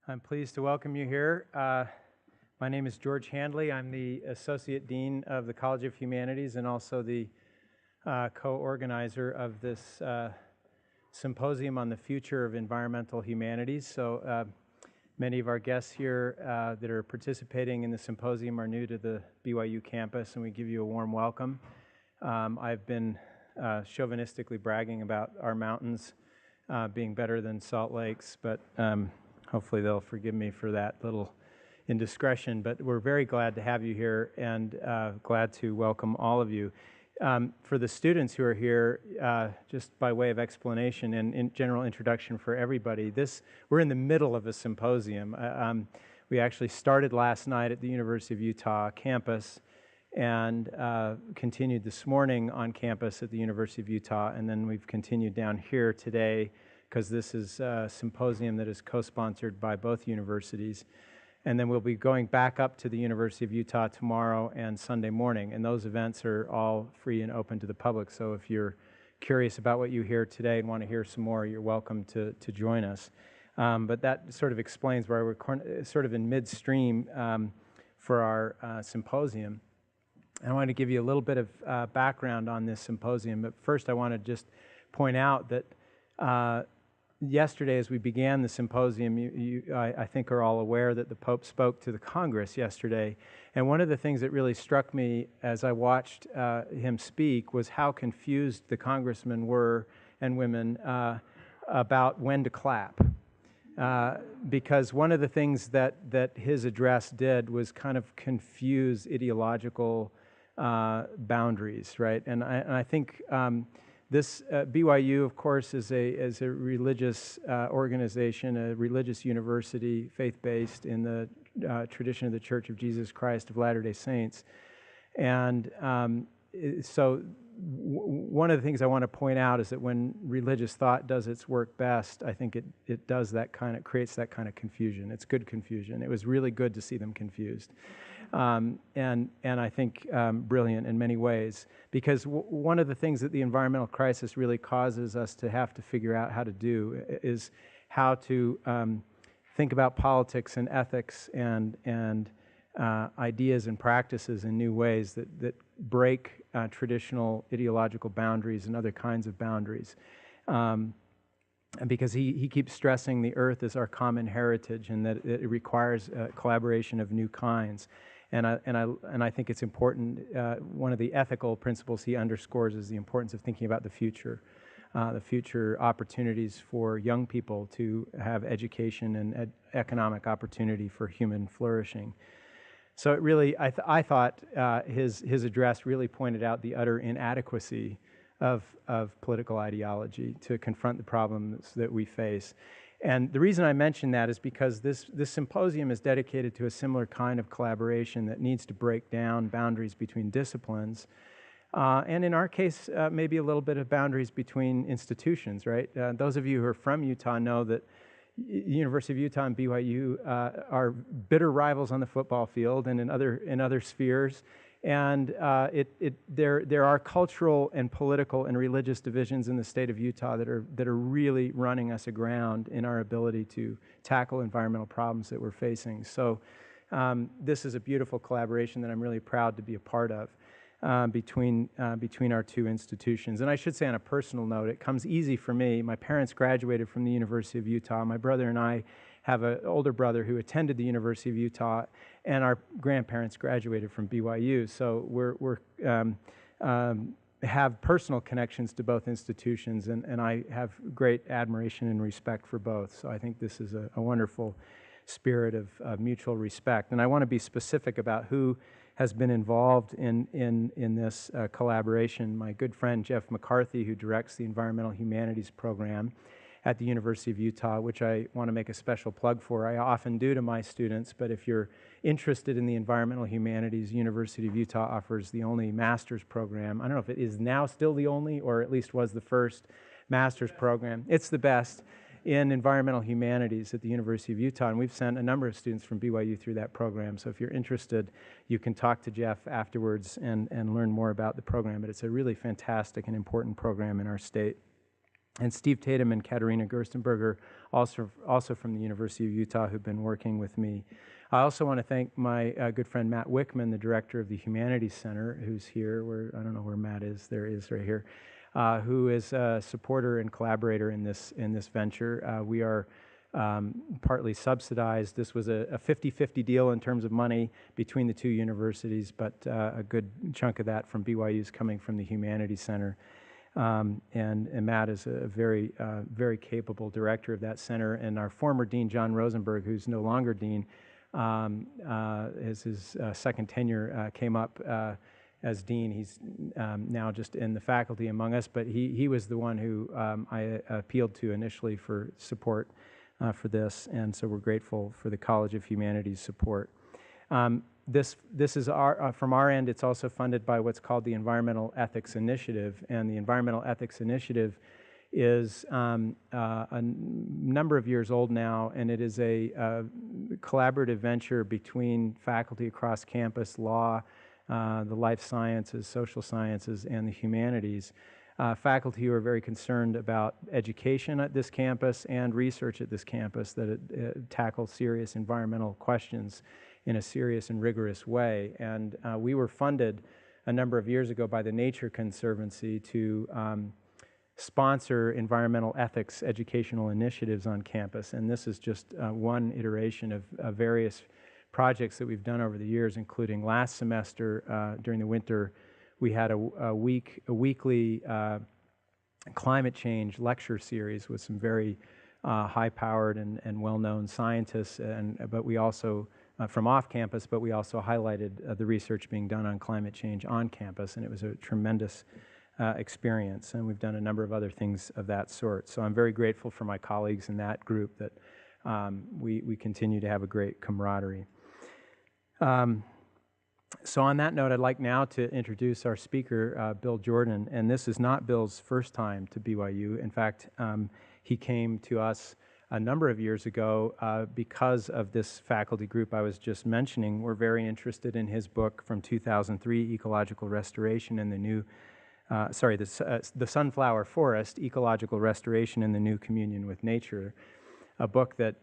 I'm pleased to welcome you here. My name is George Handley. I'm the Associate Dean of the College of Humanities and also the co-organizer of this Symposium on the Future of Environmental Humanities. So many of our guests here that are participating in the symposium are new to the BYU campus, and we give you a warm welcome. I've been chauvinistically bragging about our mountains being better than Salt Lakes, but hopefully they'll forgive me for that little indiscretion. But we're very glad to have you here and glad to welcome all of you. For the students who are here, just by way of explanation and in general introduction for everybody, we're in the middle of a symposium. We actually started last night at the University of Utah campus and continued this morning on campus at the University of Utah, and then we've continued down here today because this is a symposium that is co-sponsored by both universities. And then we'll be going back up to the University of Utah tomorrow and Sunday morning, and those events are all free and open to the public. So if you're curious about what you hear today and want to hear some more, you're welcome to join us. But that sort of explains why we're sort of in midstream for our symposium. I want to give you a little bit of background on this symposium, but first I want to just point out that yesterday, as we began the symposium, I think are all aware that the Pope spoke to the Congress yesterday. And one of the things that really struck me as I watched him speak was how confused the congressmen were and women about when to clap. Because one of the things that his address did was kind of confuse ideological boundaries, right? And I think this BYU, of course, is a religious organization, a religious university, faith-based in the tradition of the Church of Jesus Christ of Latter-day Saints. And so one of the things I want to point out is that when religious thought does its work best, I think it does that creates that kind of confusion. It's good confusion. It was really good to see them confused. And I think brilliant in many ways, because one of the things that the environmental crisis really causes us to have to figure out how to do is how to think about politics and ethics and ideas and practices in new ways that break traditional ideological boundaries and other kinds of boundaries. And because he keeps stressing the earth is our common heritage and that it requires collaboration of new kinds. And I think it's important, one of the ethical principles he underscores is the importance of thinking about the future opportunities for young people to have education and economic opportunity for human flourishing. So it really, I thought his address really pointed out the utter inadequacy of political ideology to confront the problems that we face. And the reason I mention that is because this symposium is dedicated to a similar kind of collaboration that needs to break down boundaries between disciplines. And in our case, maybe a little bit of boundaries between institutions, right? Those of you who are from Utah know that University of Utah and BYU are bitter rivals on the football field and in other spheres. And there are cultural and political and religious divisions in the state of Utah that are really running us aground in our ability to tackle environmental problems that we're facing. So this is a beautiful collaboration that I'm really proud to be a part of between our two institutions. And I should say on a personal note, it comes easy for me. My parents graduated from the University of Utah. My brother and I have an older brother who attended the University of Utah, and our grandparents graduated from BYU. So we're have personal connections to both institutions, and I have great admiration and respect for both. So I think this is a wonderful spirit of mutual respect. And I want to be specific about who has been involved in this collaboration. My good friend Jeff McCarthy, who directs the Environmental Humanities program at the University of Utah, which I want to make a special plug for. I often do to my students, but if you're interested in the environmental humanities, University of Utah offers the only master's program. I don't know if it is now still the only, or at least was the first master's program. It's the best in environmental humanities at the University of Utah, and we've sent a number of students from BYU through that program. So if you're interested, you can talk to Jeff afterwards and learn more about the program, but it's a really fantastic and important program in our state. And Steve Tatum and Katarina Gerstenberger, also from the University of Utah, who've been working with me. I also want to thank my good friend Matt Wickman, the director of the Humanities Center, who's here, I don't know where Matt is, there he is right here, who is a supporter and collaborator in this venture. We are partly subsidized. This was a 50-50 deal in terms of money between the two universities, but a good chunk of that from BYU is coming from the Humanities Center. And Matt is a very, very capable director of that center. And our former dean, John Rosenberg, who's no longer dean, as his second tenure came up as dean. He's now just in the faculty among us, but he was the one who I appealed to initially for support for this, and so we're grateful for the College of Humanities support. This is from our end. It's also funded by what's called the Environmental Ethics Initiative, and the Environmental Ethics Initiative is a number of years old now, and it is a collaborative venture between faculty across campus, law, the life sciences, social sciences, and the humanities. Faculty who are very concerned about education at this campus and research at this campus, that it tackles serious environmental questions in a serious and rigorous way. And we were funded a number of years ago by the Nature Conservancy to sponsor environmental ethics educational initiatives on campus. And this is just one iteration of various projects that we've done over the years, including last semester during the winter. We had a weekly climate change lecture series with some very high-powered and well-known scientists, but we also, from off campus, but we also highlighted the research being done on climate change on campus, and it was a tremendous experience. And we've done a number of other things of that sort. So I'm very grateful for my colleagues in that group that we continue to have a great camaraderie. So on that note, I'd like now to introduce our speaker, Bill Jordan, and this is not Bill's first time to BYU. In fact, he came to us a number of years ago because of this faculty group I was just mentioning. We're very interested in his book from 2003, Ecological Restoration in the New, the Sunflower Forest, Ecological Restoration in the New Communion with Nature, a book that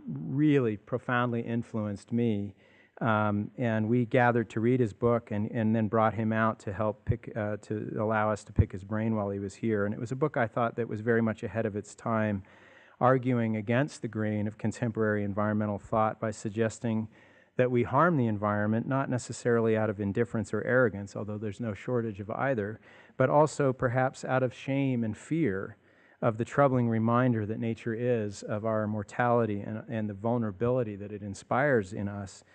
really profoundly influenced me. And we gathered to read his book and then brought him out to help to allow us to pick his brain while he was here. And it was a book I thought that was very much ahead of its time, arguing against the grain of contemporary environmental thought by suggesting that we harm the environment, not necessarily out of indifference or arrogance, although there's no shortage of either, but also perhaps out of shame and fear of the troubling reminder that nature is of our mortality and the vulnerability that it inspires in us.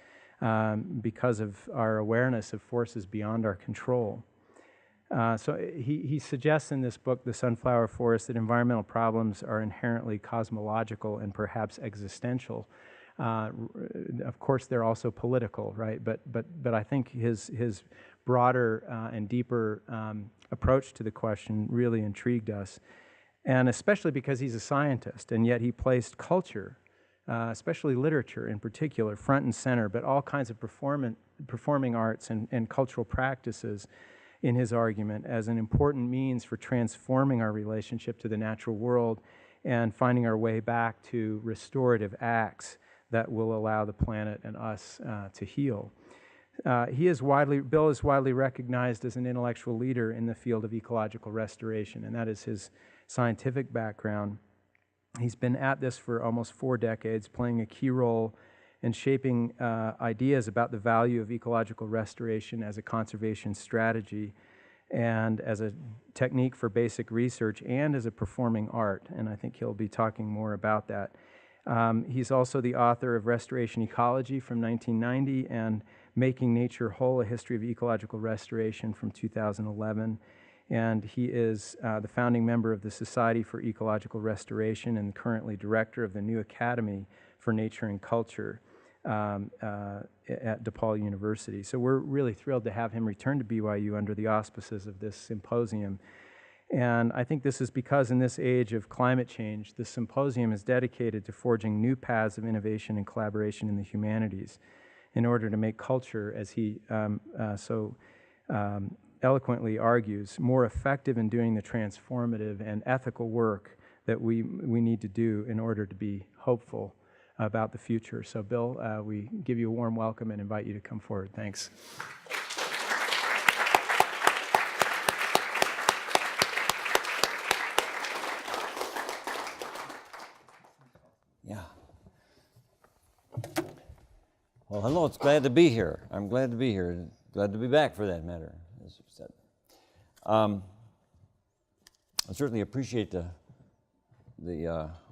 Because of our awareness of forces beyond our control. So he suggests in this book, The Sunflower Forest, that environmental problems are inherently cosmological and perhaps existential. Of course, they're also political, right? But I think his broader and deeper approach to the question really intrigued us, and especially because he's a scientist, and yet he placed culture, especially literature in particular, front and center, but all kinds of performing arts and cultural practices in his argument as an important means for transforming our relationship to the natural world and finding our way back to restorative acts that will allow the planet and us to heal. Bill is widely recognized as an intellectual leader in the field of ecological restoration, and that is his scientific background. He's been at this for almost 4 decades, playing a key role in shaping ideas about the value of ecological restoration as a conservation strategy and as a technique for basic research and as a performing art, and I think he'll be talking more about that. He's also the author of Restoration Ecology from 1990 and Making Nature Whole, A History of Ecological Restoration from 2011. And he is the founding member of the Society for Ecological Restoration and currently director of the new Academy for Nature and Culture at DePaul University. So we're really thrilled to have him return to BYU under the auspices of this symposium. And I think this is because in this age of climate change, the symposium is dedicated to forging new paths of innovation and collaboration in the humanities in order to make culture, as he eloquently argues, more effective in doing the transformative and ethical work that we need to do in order to be hopeful about the future. So Bill, we give you a warm welcome and invite you to come forward. Thanks. Yeah. Well, hello, it's glad to be here. I'm glad to be here. Glad to be back, for that matter, as you said. I certainly appreciate the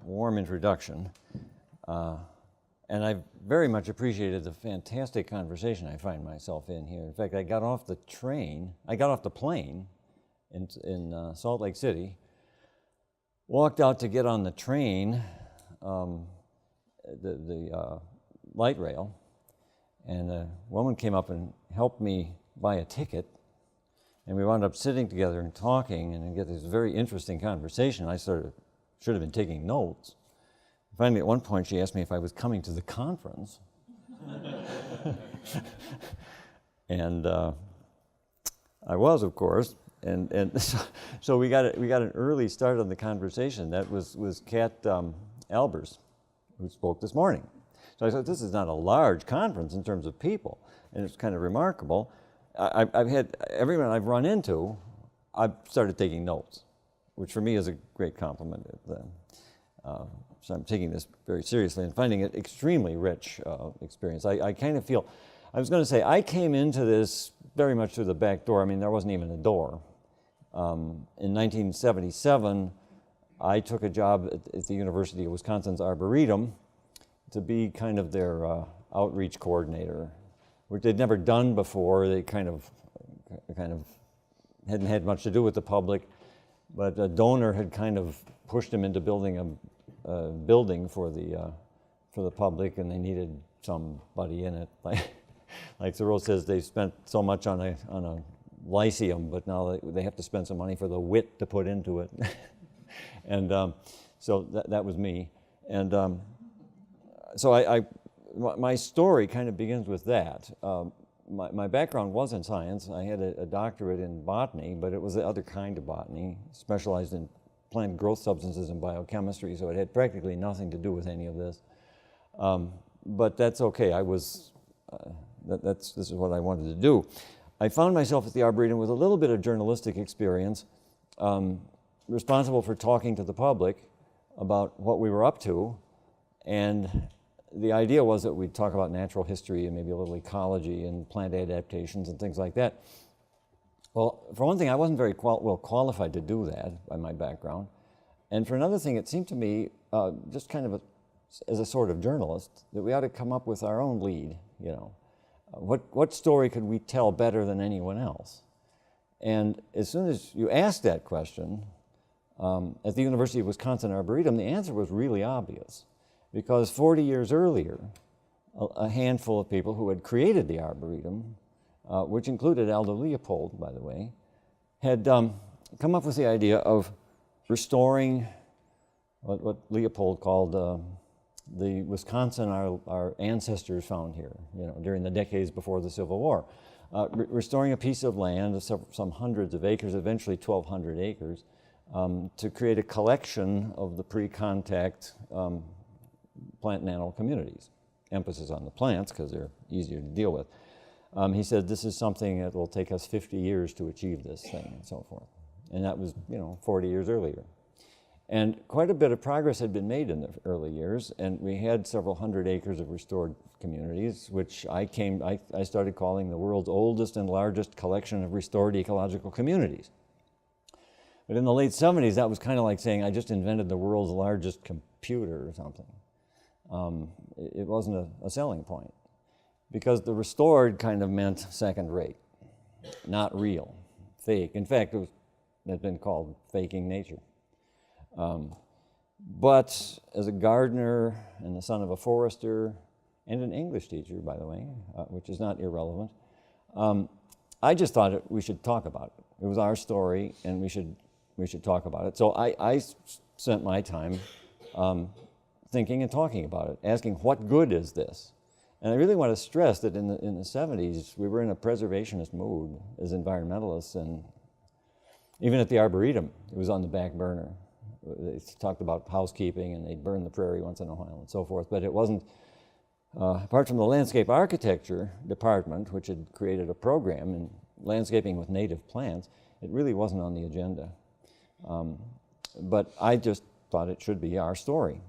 warm introduction. And I very much appreciated the fantastic conversation I find myself in here. In fact, I got off the plane in Salt Lake City, walked out to get on the train, the light rail, and a woman came up and helped me buy a ticket, and we wound up sitting together and talking and get this very interesting conversation. I should have been taking notes. Finally, at one point, she asked me if I was coming to the conference. And I was, of course. And so we got an early start on the conversation. That was Kat Albers, who spoke this morning. So I thought, this is not a large conference in terms of people, and it's kind of remarkable. I've had everyone I've run into, I've started taking notes, which for me is a great compliment. So I'm taking this very seriously and finding it extremely rich experience. I kind of feel, I was going to say, I came into this very much through the back door. I mean, there wasn't even a door. In 1977, I took a job at the University of Wisconsin's Arboretum to be kind of their outreach coordinator, which they'd never done before. They kind of hadn't had much to do with the public, but a donor had kind of pushed them into building a building for the public, and they needed somebody in it. Like Thoreau says, they spent so much on a lyceum, but now they have to spend some money for the wit to put into it. And so that was me. And so my story kind of begins with that. My background was in science. I had a doctorate in botany, but it was the other kind of botany, specialized in plant growth substances and biochemistry, so it had practically nothing to do with any of this. But that's okay. This is what I wanted to do. I found myself at the Arboretum with a little bit of journalistic experience, responsible for talking to the public about what we were up to, and the idea was that we'd talk about natural history and maybe a little ecology and plant adaptations and things like that. Well, for one thing, I wasn't very well qualified to do that by my background. And for another thing, it seemed to me, just kind of as a sort of journalist, that we ought to come up with our own lead, you know. What story could we tell better than anyone else? And as soon as you asked that question, at the University of Wisconsin Arboretum, the answer was really obvious. Because 40 years earlier, a handful of people who had created the Arboretum, which included Aldo Leopold, by the way, had come up with the idea of restoring what Leopold called the Wisconsin our ancestors found here, you know, during the decades before the Civil War. Restoring a piece of land, some hundreds of acres, eventually 1,200 acres, to create a collection of the pre-contact plant and animal communities. Emphasis on the plants, because they're easier to deal with. He said, this is something that will take us 50 years to achieve this thing, and so forth. And that was, 40 years earlier. And quite a bit of progress had been made in the early years, and we had several hundred acres of restored communities, which I started calling the world's oldest and largest collection of restored ecological communities. But in the late 70s, that was kind of like saying, I just invented the world's largest computer or something. It wasn't a selling point, because the restored kind of meant second rate, not real, fake. In fact, it had been called faking nature. But as a gardener and the son of a forester and an English teacher, by the way, which is not irrelevant, I just thought we should talk about it. It was our story, and we should talk about it. So I spent my time thinking and talking about it, asking what good is this? And I really want to stress that in the 70s, we were in a preservationist mood as environmentalists, and even at the Arboretum, it was on the back burner. They talked about housekeeping, and they'd burn the prairie once in a while and so forth, but it wasn't, apart from the landscape architecture department, which had created a program in landscaping with native plants, it really wasn't on the agenda. But I just thought it should be our story.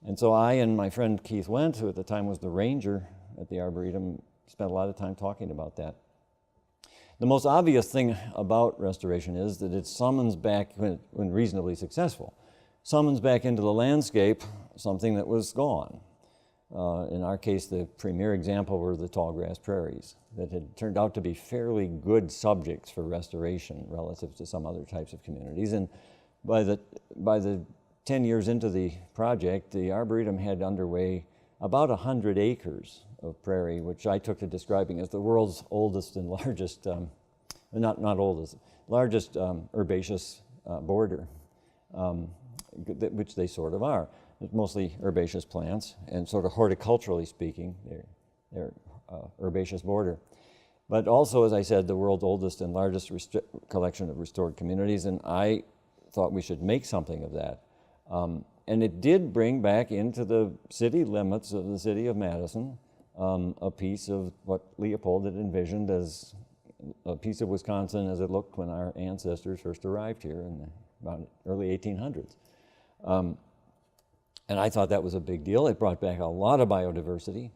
And so I and my friend Keith Wendt, who at the time was the ranger at the Arboretum, spent a lot of time talking about that. The most obvious thing about restoration is that it summons back, when reasonably successful, summons back into the landscape something that was gone. In our case, the premier example were the tall grass prairies that had turned out to be fairly good subjects for restoration relative to some other types of communities. And by the 10 years into the project, the Arboretum had underway about 100 acres of prairie, which I took to describing as the world's oldest and largest, largest herbaceous border, which they sort of are. It's mostly herbaceous plants, and sort of horticulturally speaking, they're herbaceous border. But also, as I said, the world's oldest and largest collection of restored communities, and I thought we should make something of that. And it did bring back into the city limits of the city of Madison a piece of what Leopold had envisioned as a piece of Wisconsin as it looked when our ancestors first arrived here in the about early 1800s. And I thought that was a big deal. It brought back a lot of biodiversity.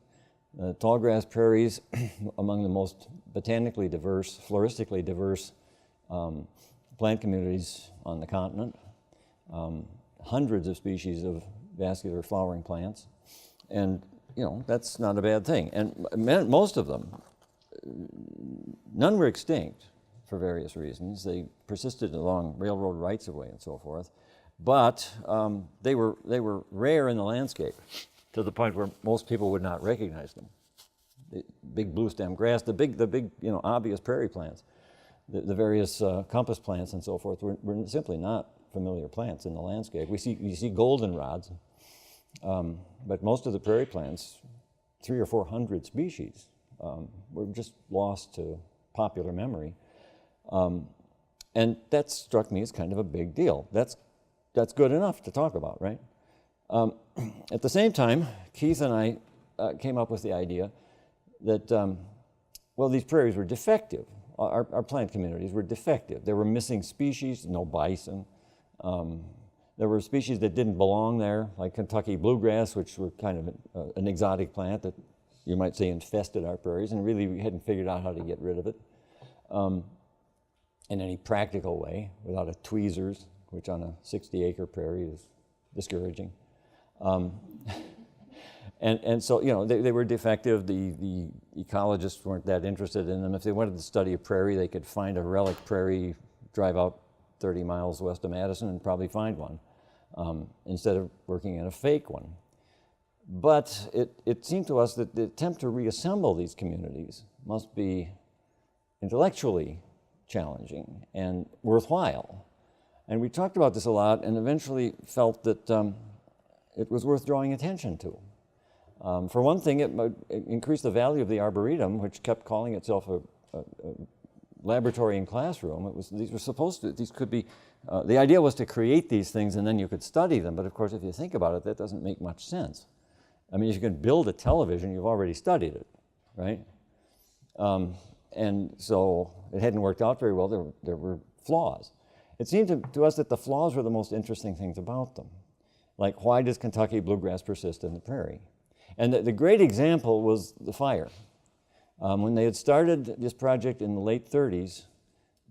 Tallgrass prairies, among the most botanically diverse, floristically diverse plant communities on the continent. Hundreds of species of vascular flowering plants. And, you know, that's not a bad thing. And most of them, none were extinct for various reasons. They persisted along railroad rights-of-way and so forth. But they were rare in the landscape to the point where most people would not recognize them. The big blue stem grass, the big obvious prairie plants, the various compass plants and so forth were simply not familiar plants in the landscape. You see goldenrods, but most of the prairie plants, 300 or 400 species, were just lost to popular memory. And that struck me as kind of a big deal. That's good enough to talk about, right? At the same time, Keith and I came up with the idea that, well, these prairies were defective. Our plant communities were defective. There were missing species, no bison. There were species that didn't belong there, like Kentucky bluegrass, which were kind of an exotic plant that you might say infested our prairies, and really we hadn't figured out how to get rid of it in any practical way without a tweezers, which on a 60-acre prairie is discouraging. And so, you know, they were defective. The ecologists weren't that interested in them. If they wanted to study a prairie, they could find a relic prairie, drive out 30 miles west of Madison and probably find one, instead of working in a fake one. But it seemed to us that the attempt to reassemble these communities must be intellectually challenging and worthwhile. And we talked about this a lot and eventually felt that it was worth drawing attention to. For one thing, it increased the value of the Arboretum, which kept calling itself a laboratory and classroom. These could be, the idea was to create these things and then you could study them, but of course if you think about it, that doesn't make much sense. I mean, if you can build a television, you've already studied it, right? And so it hadn't worked out very well. There were flaws. It seemed to us that the flaws were the most interesting things about them. Like, why does Kentucky bluegrass persist in the prairie? And the great example was the fire. When they had started this project in the late 30s,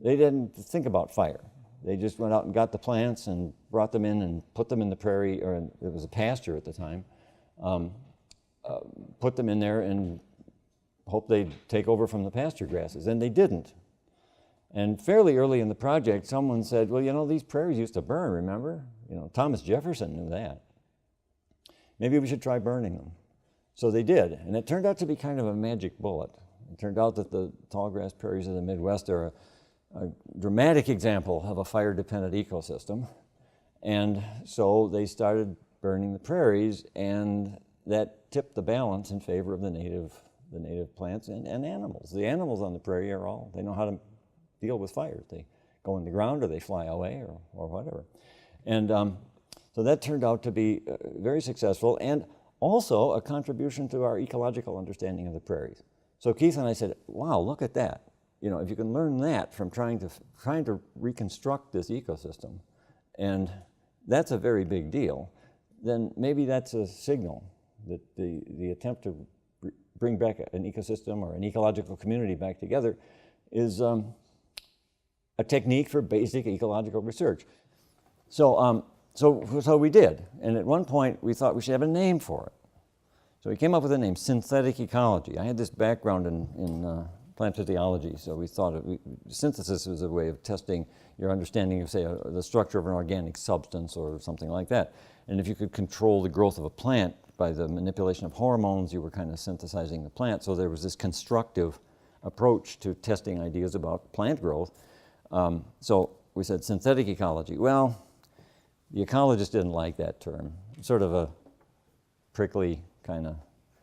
they didn't think about fire. They just went out and got the plants and brought them in and put them in the prairie, or it was a pasture at the time, put them in there and hoped they'd take over from the pasture grasses, and they didn't. And fairly early in the project, someone said, well, you know, these prairies used to burn, remember? You know, Thomas Jefferson knew that. Maybe we should try burning them. So they did, and it turned out to be kind of a magic bullet. It turned out that the tallgrass prairies of the Midwest are a dramatic example of a fire-dependent ecosystem. And so they started burning the prairies, and that tipped the balance in favor of the native plants and animals. The animals on the prairie they know how to deal with fires. They go in the ground or they fly away or whatever. And so that turned out to be very successful and also a contribution to our ecological understanding of the prairies. So Keith and I said, wow, look at that. If you can learn that from trying to reconstruct this ecosystem, and that's a very big deal, then maybe that's a signal that the attempt to bring back an ecosystem or an ecological community back together is a technique for basic ecological research. So we did, and at one point we thought we should have a name for it. So we came up with a name, synthetic ecology. I had this background in plant physiology, so we thought synthesis was a way of testing your understanding of, say, the structure of an organic substance or something like that. And if you could control the growth of a plant by the manipulation of hormones, you were kind of synthesizing the plant. So there was this constructive approach to testing ideas about plant growth. So we said synthetic ecology. Well, the ecologists didn't like that term. Sort of a prickly kind of,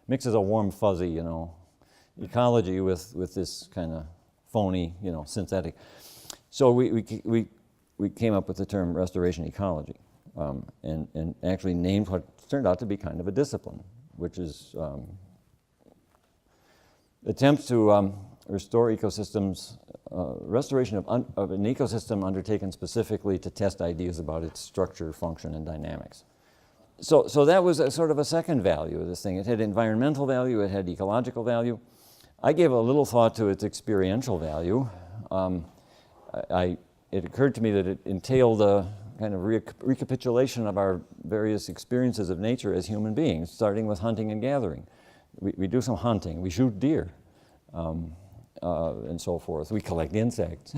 mixes a warm fuzzy, ecology with this kind of phony, synthetic. So we came up with the term restoration ecology, and actually named what turned out to be kind of a discipline, which is attempts to restore ecosystems, restoration of an ecosystem undertaken specifically to test ideas about its structure, function, and dynamics. So that was sort of a second value of this thing. It had environmental value, it had ecological value. I gave a little thought to its experiential value. It occurred to me that it entailed a kind of recapitulation of our various experiences of nature as human beings, starting with hunting and gathering. We do some hunting, we shoot deer, and so forth. We collect insects,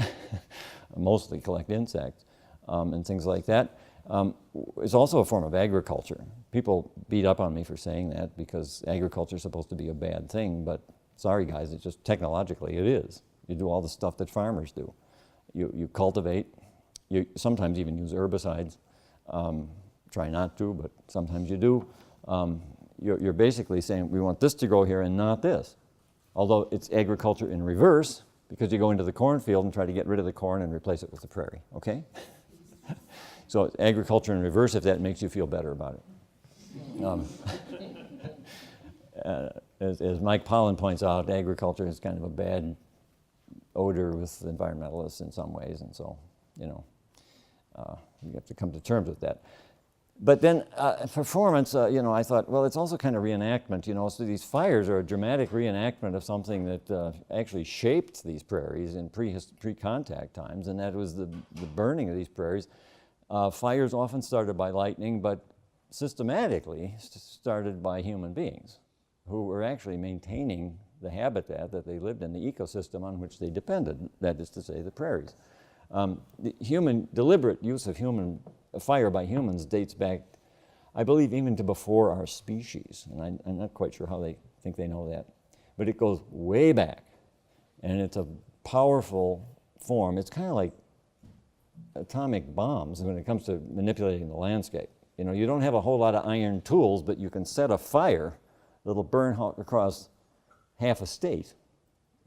mostly collect insects, and things like that. It's also a form of agriculture. People beat up on me for saying that because agriculture is supposed to be a bad thing, but sorry guys, it's just technologically it is. You do all the stuff that farmers do. You cultivate, you sometimes even use herbicides. Try not to, but sometimes you do. You're basically saying we want this to grow here and not this. Although it's agriculture in reverse, because you go into the cornfield and try to get rid of the corn and replace it with the prairie, okay? So it's agriculture in reverse, if that makes you feel better about it. As Mike Pollan points out, agriculture is kind of a bad odor with environmentalists in some ways, and so, you have to come to terms with that. But then performance, I thought, well, it's also kind of reenactment, so these fires are a dramatic reenactment of something that actually shaped these prairies in pre-contact times, and that was the burning of these prairies. Fires often started by lightning, but systematically started by human beings who were actually maintaining the habitat that they lived in, the ecosystem on which they depended, that is to say, the prairies. The deliberate use of fire by humans dates back, I believe, even to before our species, and I'm not quite sure how they think they know that, but it goes way back, and it's a powerful form. It's kind of like atomic bombs when it comes to manipulating the landscape. You don't have a whole lot of iron tools, but you can set a fire that'll burn across half a state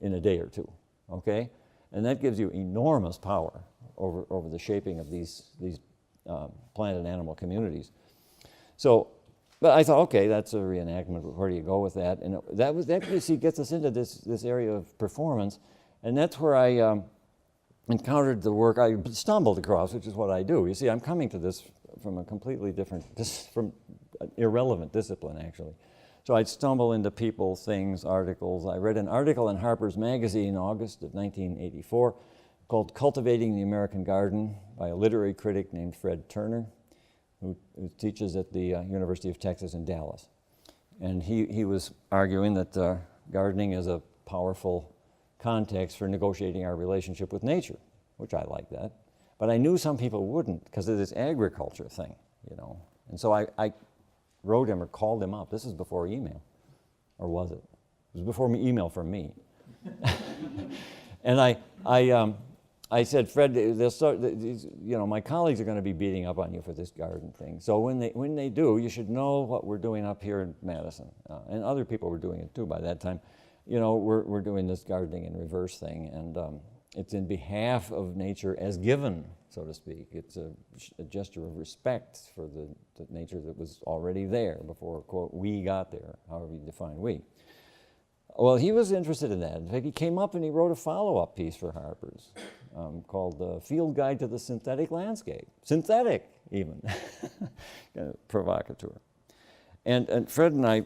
in a day or two, okay? And that gives you enormous power over the shaping of these plant and animal communities. So, but I thought, okay, that's a reenactment. Where do you go with that? And that gets us into this area of performance, and that's where I encountered the work I stumbled across, which is what I do. You see, I'm coming to this from a completely different, from an irrelevant discipline, actually. So I'd stumble into people, things, articles. I read an article in Harper's Magazine in August of 1984 called Cultivating the American Garden by a literary critic named Fred Turner, who teaches at the University of Texas in Dallas. And he was arguing that gardening is a powerful context for negotiating our relationship with nature, which I like that. But I knew some people wouldn't because of this agriculture thing, And so I wrote him or called him up. This is before email, or was it? It was before email from me. And I I said, Fred, they'll start, my colleagues are going to be beating up on you for this garden thing. So when they do, you should know what we're doing up here in Madison. And other people were doing it too by that time. We're doing this gardening in reverse thing, and it's in behalf of nature as given, so to speak. It's a gesture of respect for the nature that was already there before, quote, we got there, however you define we. Well, he was interested in that. In fact, he came up and he wrote a follow-up piece for Harper's called Field Guide to the Synthetic Landscape. Synthetic, even. Kind of provocateur. And Fred and I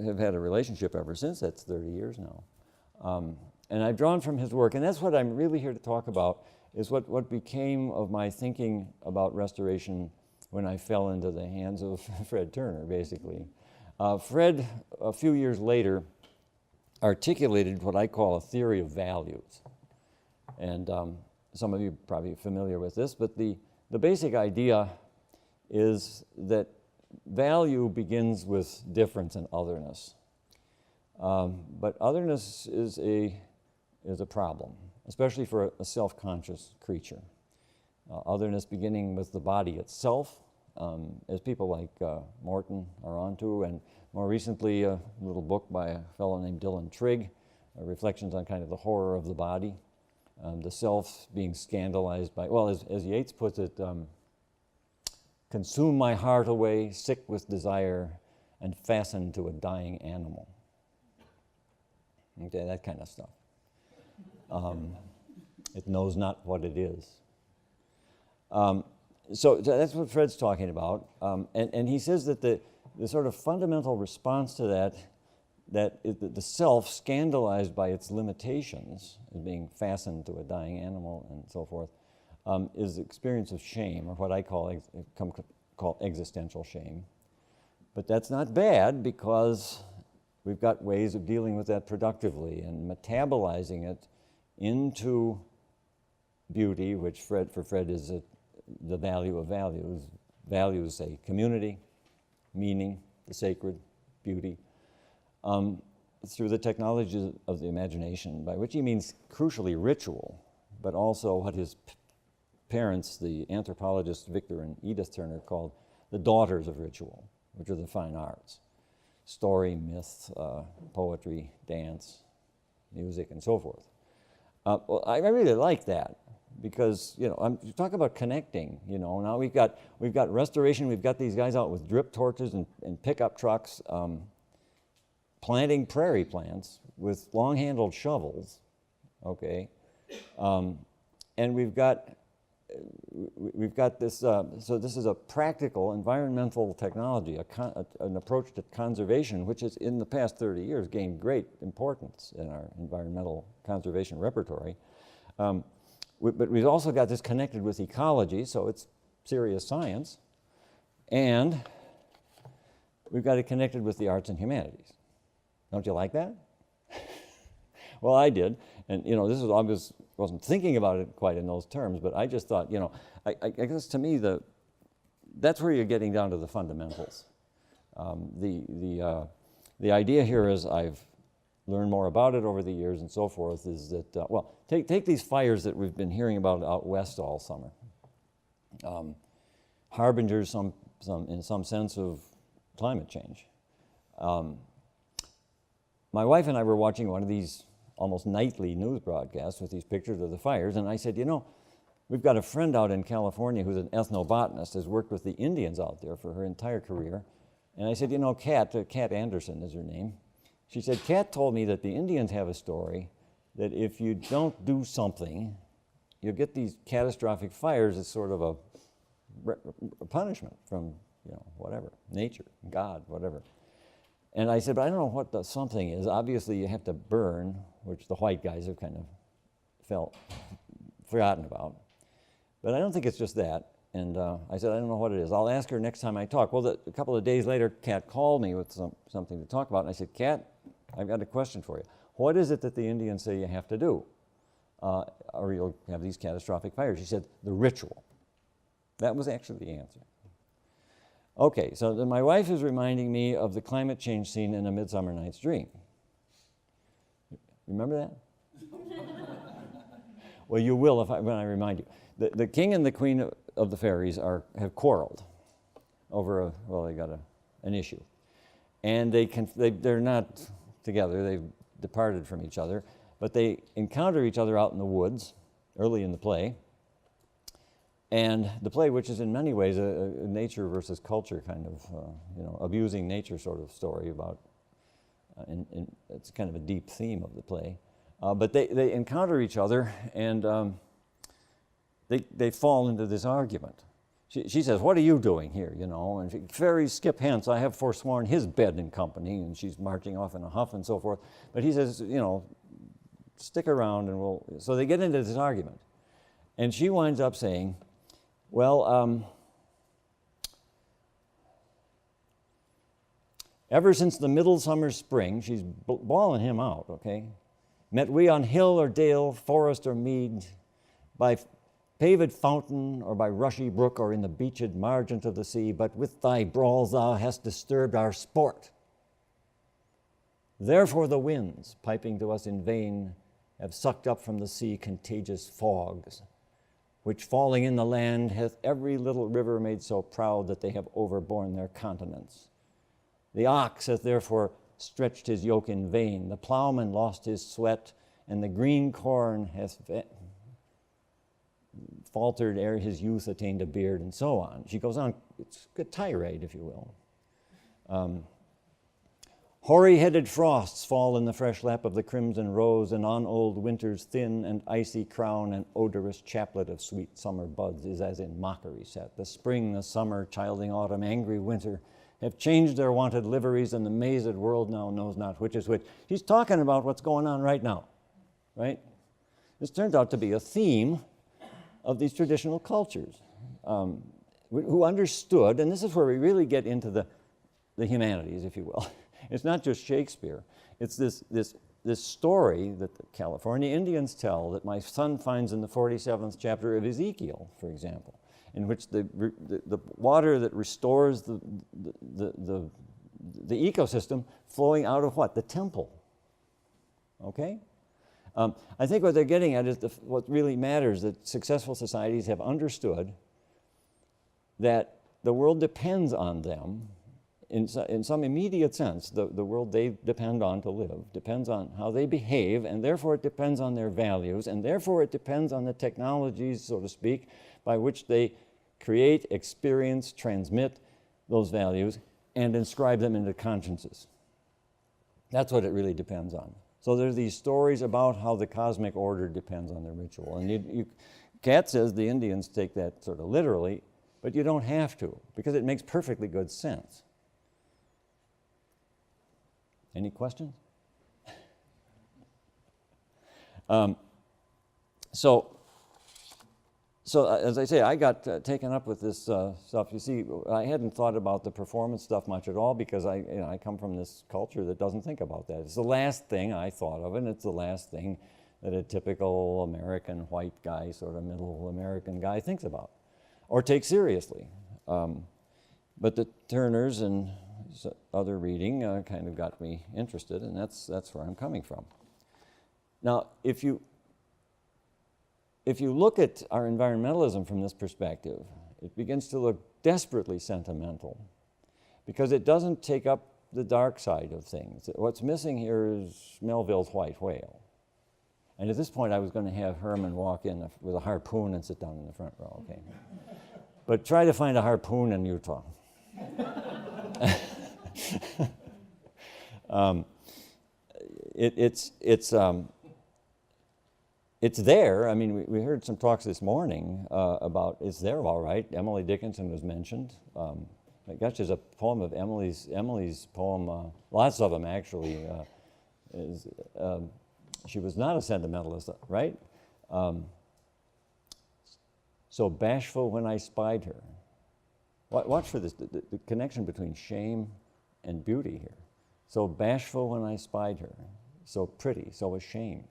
have had a relationship ever since. That's 30 years now. And I've drawn from his work, and that's what I'm really here to talk about, is what became of my thinking about restoration when I fell into the hands of Fred Turner, basically. Fred, a few years later, articulated what I call a theory of values. And some of you are probably familiar with this, but the basic idea is that value begins with difference and otherness. But otherness is a problem, especially for a self-conscious creature. Otherness beginning with the body itself, as people like Morton are onto, and more recently a little book by a fellow named Dylan Trigg, reflections on kind of the horror of the body, the self being scandalized by, well, as Yeats puts it, consume my heart away, sick with desire, and fastened to a dying animal. Okay, that kind of stuff. It knows not what it is. So that's what Fred's talking about. And he says that the sort of fundamental response to that is that the self, scandalized by its limitations, as being fastened to a dying animal and so forth, is the experience of shame, or what I call existential shame. But that's not bad, because we've got ways of dealing with that productively and metabolizing it into beauty, which for Fred is the value of values. Values say community, meaning, the sacred, beauty, through the technologies of the imagination, by which he means crucially ritual, but also what his parents, the anthropologists Victor and Edith Turner, called the daughters of ritual, which are the fine arts. Story, myth, poetry, dance, music, and so forth. Well, I really like that, because you talk about connecting. Now we've got restoration. We've got these guys out with drip torches and pickup trucks, planting prairie plants with long-handled shovels. Okay, and we've got this. So this is a practical environmental technology, an approach to conservation, which has in the past 30 years gained great importance in our environmental conservation repertory. But we've also got this connected with ecology, so it's serious science, and we've got it connected with the arts and humanities. Don't you like that? Well, I did, and this was I wasn't thinking about it quite in those terms, but I just thought, I guess to me that's where you're getting down to the fundamentals. The idea here, is I've learned more about it over the years and so forth, is that take these fires that we've been hearing about out west all summer. Harbingers, in some sense, of climate change. My wife and I were watching one of these almost nightly news broadcasts with these pictures of the fires, and I said, we've got a friend out in California who's an ethnobotanist, has worked with the Indians out there for her entire career. And I said, Kat Anderson is her name. She said, Kat told me that the Indians have a story that if you don't do something, you'll get these catastrophic fires as sort of a punishment from, whatever, nature, God, whatever. And I said, but I don't know what the something is. Obviously, you have to burn, which the white guys have kind of forgotten about. But I don't think it's just that. And I said, I don't know what it is. I'll ask her next time I talk. Well, a couple of days later, Kat called me with something to talk about. And I said, Kat, I've got a question for you. What is it that the Indians say you have to do? Or you'll have these catastrophic fires. She said, the ritual. That was actually the answer. Okay, so then my wife is reminding me of the climate change scene in A Midsummer Night's Dream. Remember that? Well, you will when I remind you. The king and the queen of the fairies have quarreled over they got an issue. And they're not together, they've departed from each other, but they encounter each other out in the woods early in the play. And the play, which is in many ways a nature versus culture kind of, abusing nature sort of story about, it's kind of a deep theme of the play. But they encounter each other, and they fall into this argument. She says, "What are you doing here?" And fairies, skip hence, I have forsworn his bed and company, and she's marching off in a huff and so forth. But he says, stick around and we'll... So they get into this argument. And she winds up saying, well, ever since the middle summer spring, she's bawling him out, okay? Met we on hill or dale, forest or mead, by paved fountain or by rushy brook or in the beached margent of the sea, but with thy brawls thou hast disturbed our sport. Therefore the winds, piping to us in vain, have sucked up from the sea contagious fogs, which falling in the land hath every little river made so proud that they have overborne their continents. The ox hath therefore stretched his yoke in vain, the plowman lost his sweat, and the green corn hath faltered ere his youth attained a beard, and so on. She goes on, it's a tirade, if you will. Hoary-headed frosts fall in the fresh lap of the crimson rose, and on old winter's thin and icy crown an odorous chaplet of sweet summer buds is as in mockery set. The spring, the summer, childing autumn, angry winter, have changed their wonted liveries, and the mazed world now knows not which is which. He's talking about what's going on right now, right? This turns out to be a theme of these traditional cultures, who understood, and this is where we really get into the humanities, if you will. It's not just Shakespeare. It's this story that the California Indians tell that my son finds in the 47th chapter of Ezekiel, for example, in which the water that restores the ecosystem flowing out of what? The temple. Okay? I think what they're getting at is what really matters, that successful societies have understood that the world depends on them in some immediate sense. The world they depend on to live depends on how they behave, and therefore it depends on their values, and therefore it depends on the technologies, so to speak, by which they create, experience, transmit those values, and inscribe them into consciences. That's what it really depends on. So there's these stories about how the cosmic order depends on the ritual. And Kat says the Indians take that sort of literally, but you don't have to, because it makes perfectly good sense. Any questions? So as I say, I got taken up with this stuff. You see, I hadn't thought about the performance stuff much at all, because I come from this culture that doesn't think about that. It's the last thing I thought of, and it's the last thing that a typical American white guy, sort of middle American guy, thinks about or takes seriously. But the Turners and other reading kind of got me interested, and that's where I'm coming from. Now, if you look at our environmentalism from this perspective, it begins to look desperately sentimental, because it doesn't take up the dark side of things. What's missing here is Melville's white whale. And at this point, I was going to have Herman walk in with a harpoon and sit down in the front row, okay? But try to find a harpoon in Utah. It's there. I mean, we heard some talks this morning about it's there, all right. Emily Dickinson was mentioned. My gosh, there's a poem of Emily's poem, lots of them actually. She was not a sentimentalist, right? So bashful when I spied her. Watch for this, the connection between shame and beauty here. So bashful when I spied her, so pretty, so ashamed.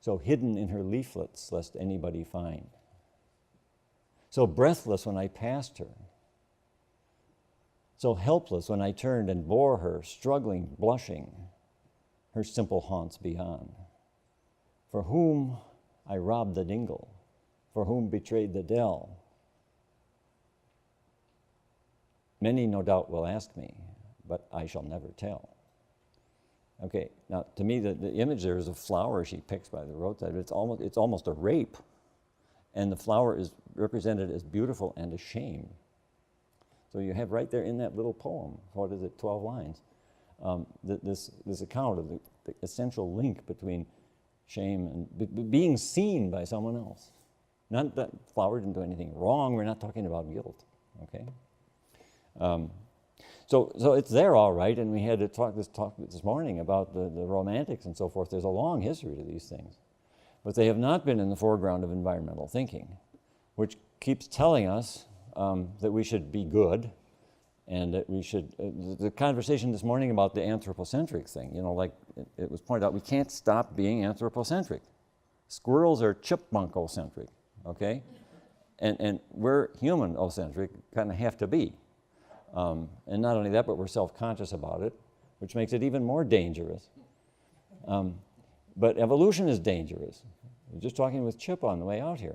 So hidden in her leaflets, lest anybody find. So breathless when I passed her. So helpless when I turned and bore her, struggling, blushing, her simple haunts beyond. For whom I robbed the dingle, for whom betrayed the dell. Many no doubt will ask me, but I shall never tell. Okay, now to me the image there is a flower she picks by the roadside. It's almost a rape, and the flower is represented as beautiful and ashamed. So you have right there in that little poem, what is it, 12 lines, this account of the essential link between shame and being seen by someone else. Not that flower didn't do anything wrong. We're not talking about guilt, okay? So it's there all right, and we had to talk this morning about the romantics and so forth. There's a long history to these things, but they have not been in the foreground of environmental thinking, which keeps telling us that we should be good, and that we should, the conversation this morning about the anthropocentric thing, you know, like it was pointed out, we can't stop being anthropocentric. Squirrels are chipmunkocentric, okay? And we're human-ocentric, kind of have to be. And not only that, but we're self-conscious about it, which makes it even more dangerous. But evolution is dangerous. We're just talking with Chip on the way out here.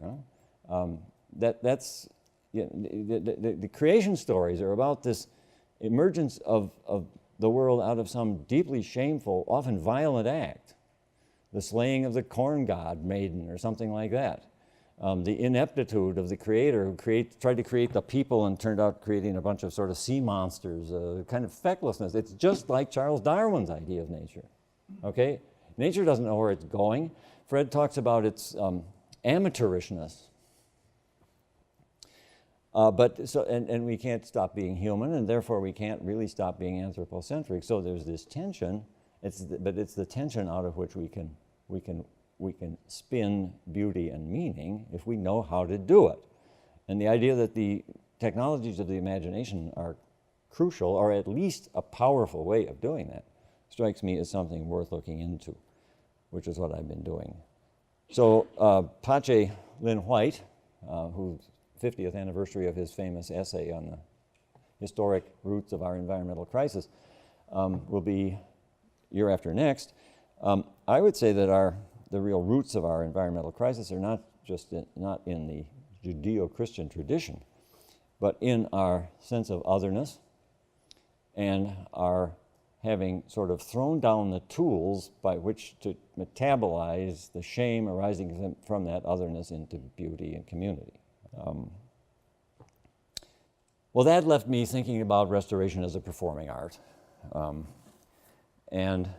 Huh? That's you know, the creation stories are about this emergence of the world out of some deeply shameful, often violent act. The slaying of the corn god maiden or something like that. The ineptitude of the creator who tried to create the people and turned out creating a bunch of sort of sea monsters, kind of fecklessness. It's just like Charles Darwin's idea of nature, okay? Nature doesn't know where it's going. Fred talks about its amateurishness. And we can't stop being human, and therefore we can't really stop being anthropocentric. So there's this tension, but it's the tension out of which we can spin beauty and meaning if we know how to do it. And the idea that the technologies of the imagination are crucial, or at least a powerful way of doing that, strikes me as something worth looking into, which is what I've been doing. So Pache Lynn White, whose 50th anniversary of his famous essay on the historic roots of our environmental crisis will be year after next. I would say that the real roots of our environmental crisis are not in the Judeo-Christian tradition, but in our sense of otherness and our having sort of thrown down the tools by which to metabolize the shame arising from that otherness into beauty and community. Well, that left me thinking about restoration as a performing art. And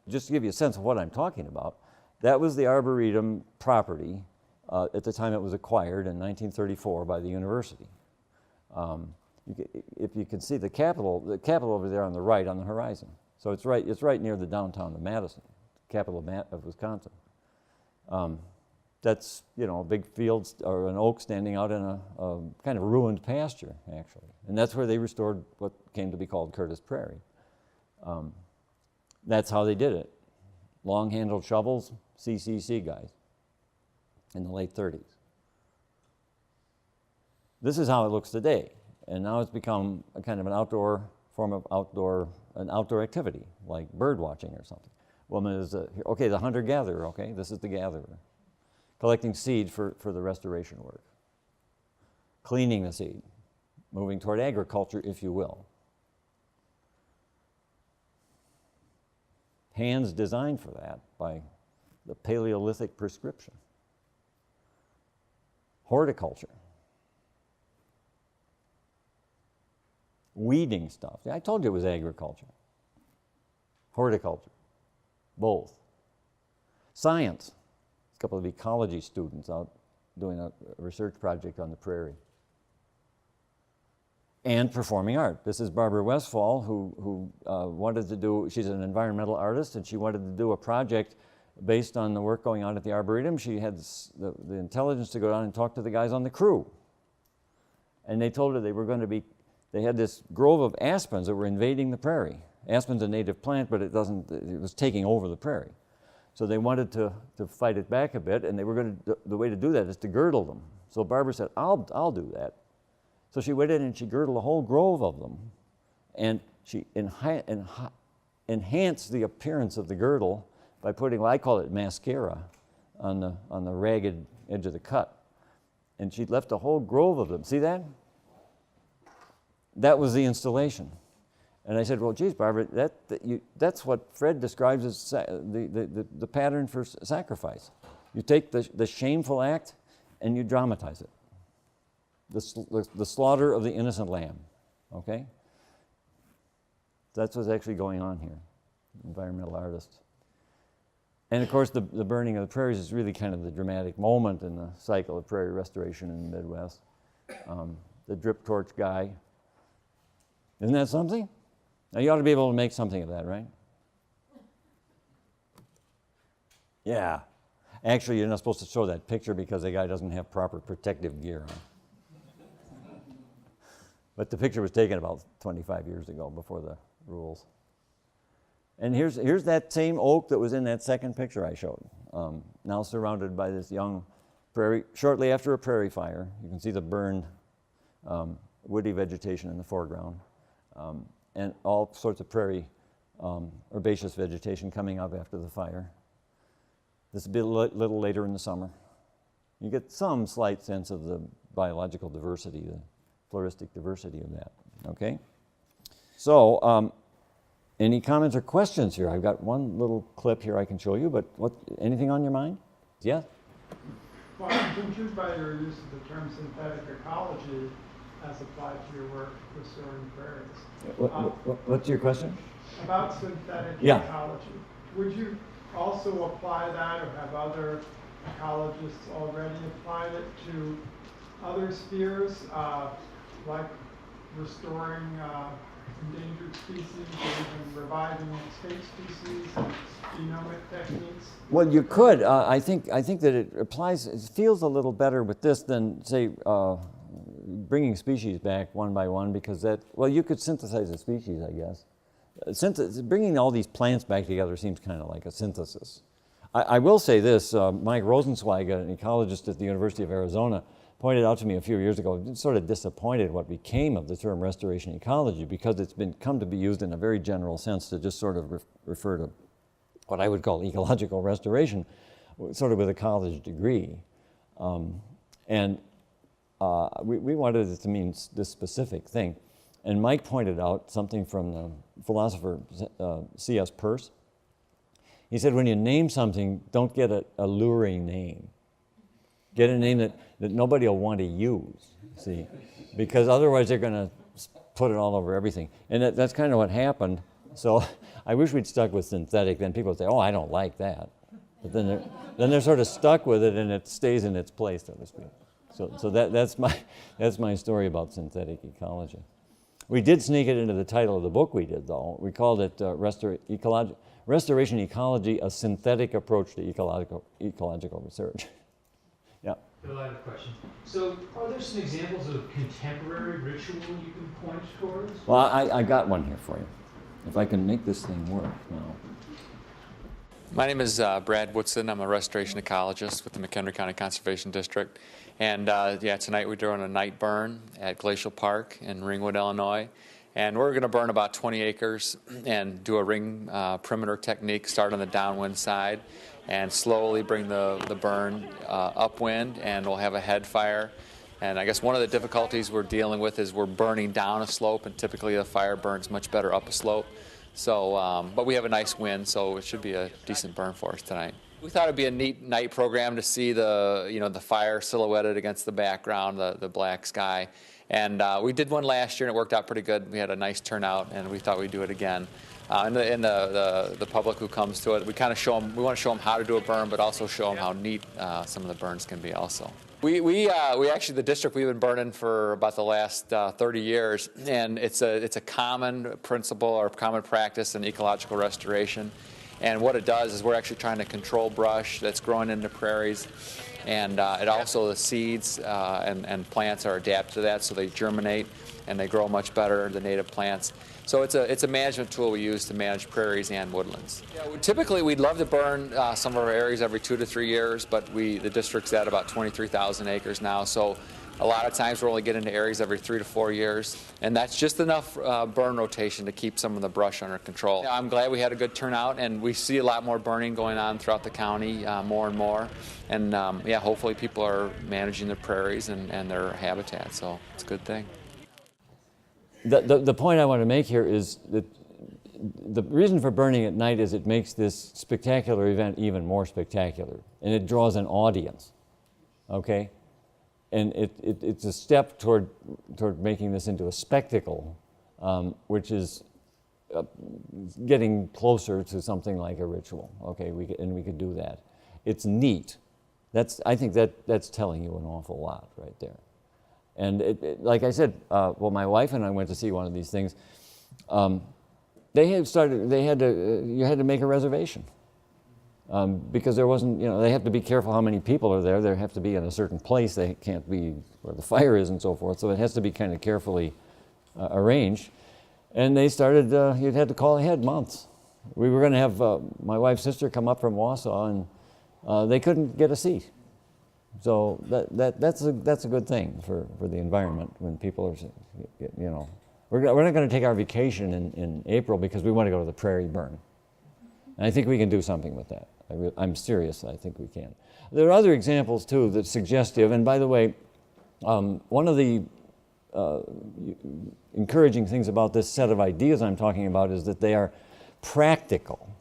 just to give you a sense of what I'm talking about, that was the Arboretum property at the time it was acquired in 1934 by the university. If you can see the Capitol over there on the right on the horizon. So it's right near the downtown of Madison, capital of Wisconsin. That's, you know, a big field or an oak standing out in a kind of ruined pasture, actually. And that's where they restored what came to be called Curtis Prairie. That's how they did it. Long-handled shovels, CCC guys in the late 30s. This is how it looks today. And now it's become a kind of an outdoor form of outdoor activity, like bird watching or something. Woman is, okay, the hunter-gatherer, okay, this is the gatherer. Collecting seed for the restoration work. Cleaning the seed, moving toward agriculture, if you will. Hands designed for that by the Paleolithic prescription. Horticulture. Weeding stuff. I told you it was agriculture. Horticulture. Both. Science. A couple of ecology students out doing a research project on the prairie. And performing art. This is Barbara Westphal, who wanted to do, she's an environmental artist, and she wanted to do a project based on the work going on at the Arboretum. She had the intelligence to go down and talk to the guys on the crew. And they told her they had this grove of aspens that were invading the prairie. Aspen's a native plant, but it was taking over the prairie. So they wanted to fight it back a bit, and the way to do that is to girdle them. So Barbara said, I'll do that. So she went in and she girdled a whole grove of them, and she enhanced the appearance of the girdle by putting, well, I call it mascara, on the ragged edge of the cut. And she left a whole grove of them. See that? That was the installation. And I said, well, geez, Barbara, that's what Fred describes as the pattern for sacrifice. You take the shameful act and you dramatize it. The slaughter of the innocent lamb, okay? That's what's actually going on here, environmental artists. And of course, the burning of the prairies is really kind of the dramatic moment in the cycle of prairie restoration in the Midwest. The drip torch guy. Isn't that something? Now, you ought to be able to make something of that, right? Yeah. Actually, you're not supposed to show that picture because the guy doesn't have proper protective gear on. But the picture was taken about 25 years ago, before the rules. And here's that same oak that was in that second picture I showed, now surrounded by this young prairie, shortly after a prairie fire. You can see the burned woody vegetation in the foreground, and all sorts of prairie herbaceous vegetation coming up after the fire. This will be a little later in the summer. You get some slight sense of the biological diversity, the floristic diversity of that, okay? So, any comments or questions here? I've got one little clip here I can show you, but anything on your mind? Yes? Well, I'm confused by your use of the term synthetic ecology as applied to your work restoring prairies. What's your question? About synthetic ecology. Would you also apply that, or have other ecologists already applied it to other spheres, like restoring endangered species, or even reviving extinct species, genomic techniques? Well, you could. I think that it applies. It feels a little better with this than, say, bringing species back one by one, because you could synthesize a species, I guess. Bringing all these plants back together seems kind of like a synthesis. I will say this: Mike Rosenzweig, an ecologist at the University of Arizona, pointed out to me a few years ago, sort of disappointed what became of the term restoration ecology, because it's come to be used in a very general sense to just sort of refer to what I would call ecological restoration, sort of with a college degree. We wanted it to mean this specific thing. And Mike pointed out something from the philosopher C.S. Peirce. He said, when you name something, don't get an alluring name. Get a name that nobody will want to use, see, because otherwise they're going to put it all over everything. And that's kind of what happened. So I wish we'd stuck with synthetic. Then people would say, oh, I don't like that. But then they're sort of stuck with it, and it stays in its place, so to speak. So that's my story about synthetic ecology. We did sneak it into the title of the book we did, though. We called it Restoration Ecology, a Synthetic Approach to Ecological Research. Yeah. A lot of questions. So, are there some examples of contemporary ritual you can point towards? Well, I got one here for you. If I can make this thing work now. My name is Brad Woodson. I'm a restoration ecologist with the McHenry County Conservation District. And tonight we're doing a night burn at Glacial Park in Ringwood, Illinois. And we're going to burn about 20 acres and do a ring perimeter technique, start on the downwind side, and slowly bring the burn upwind, and we'll have a head fire. And I guess one of the difficulties we're dealing with is we're burning down a slope, and typically the fire burns much better up a slope. So, but we have a nice wind, so it should be a decent burn for us tonight. We thought it'd be a neat night program to see the fire silhouetted against the background, the black sky. And we did one last year, and it worked out pretty good. We had a nice turnout, and we thought we'd do it again. And the public who comes to it, we want to show them how to do a burn, but also show them how neat some of the burns can be also. We actually, the district, we've been burning for about the last 30 years, and it's a common principle or common practice in ecological restoration. And what it does is we're actually trying to control brush that's growing into prairies, and it also, the seeds and plants are adapted to that, so they germinate and they grow much better than native plants. So it's a management tool we use to manage prairies and woodlands. Yeah, typically we'd love to burn some of our areas every 2 to 3 years, but the district's at about 23,000 acres now, so A lot of times we're only getting into areas every 3 to 4 years, and that's just enough burn rotation to keep some of the brush under control. I'm glad we had a good turnout, and we see a lot more burning going on throughout the county, more and more. And yeah, hopefully people are managing their prairies and their habitat, so it's a good thing. The point I want to make here is that the reason for burning at night is it makes this spectacular event even more spectacular, and it draws an audience, okay? And it's a step toward making this into a spectacle, which is getting closer to something like a ritual, okay? We could do that. It's neat. I think that's telling you an awful lot right there. And like I said, well, my wife and I went to see one of these things. You had to make a reservation because there wasn't, they have to be careful how many people are there. They have to be in a certain place. They can't be where the fire is and so forth. So it has to be kind of carefully arranged. And they started, you'd had to call ahead months. We were going to have my wife's sister come up from Wausau, and they couldn't get a seat. So that's a good thing for the environment when people are, we're not going to take our vacation in April because we want to go to the prairie burn. And I think we can do something with that. I'm serious, I think we can. There are other examples too that's suggestive, and by the way, one of the encouraging things about this set of ideas I'm talking about is that they are practical.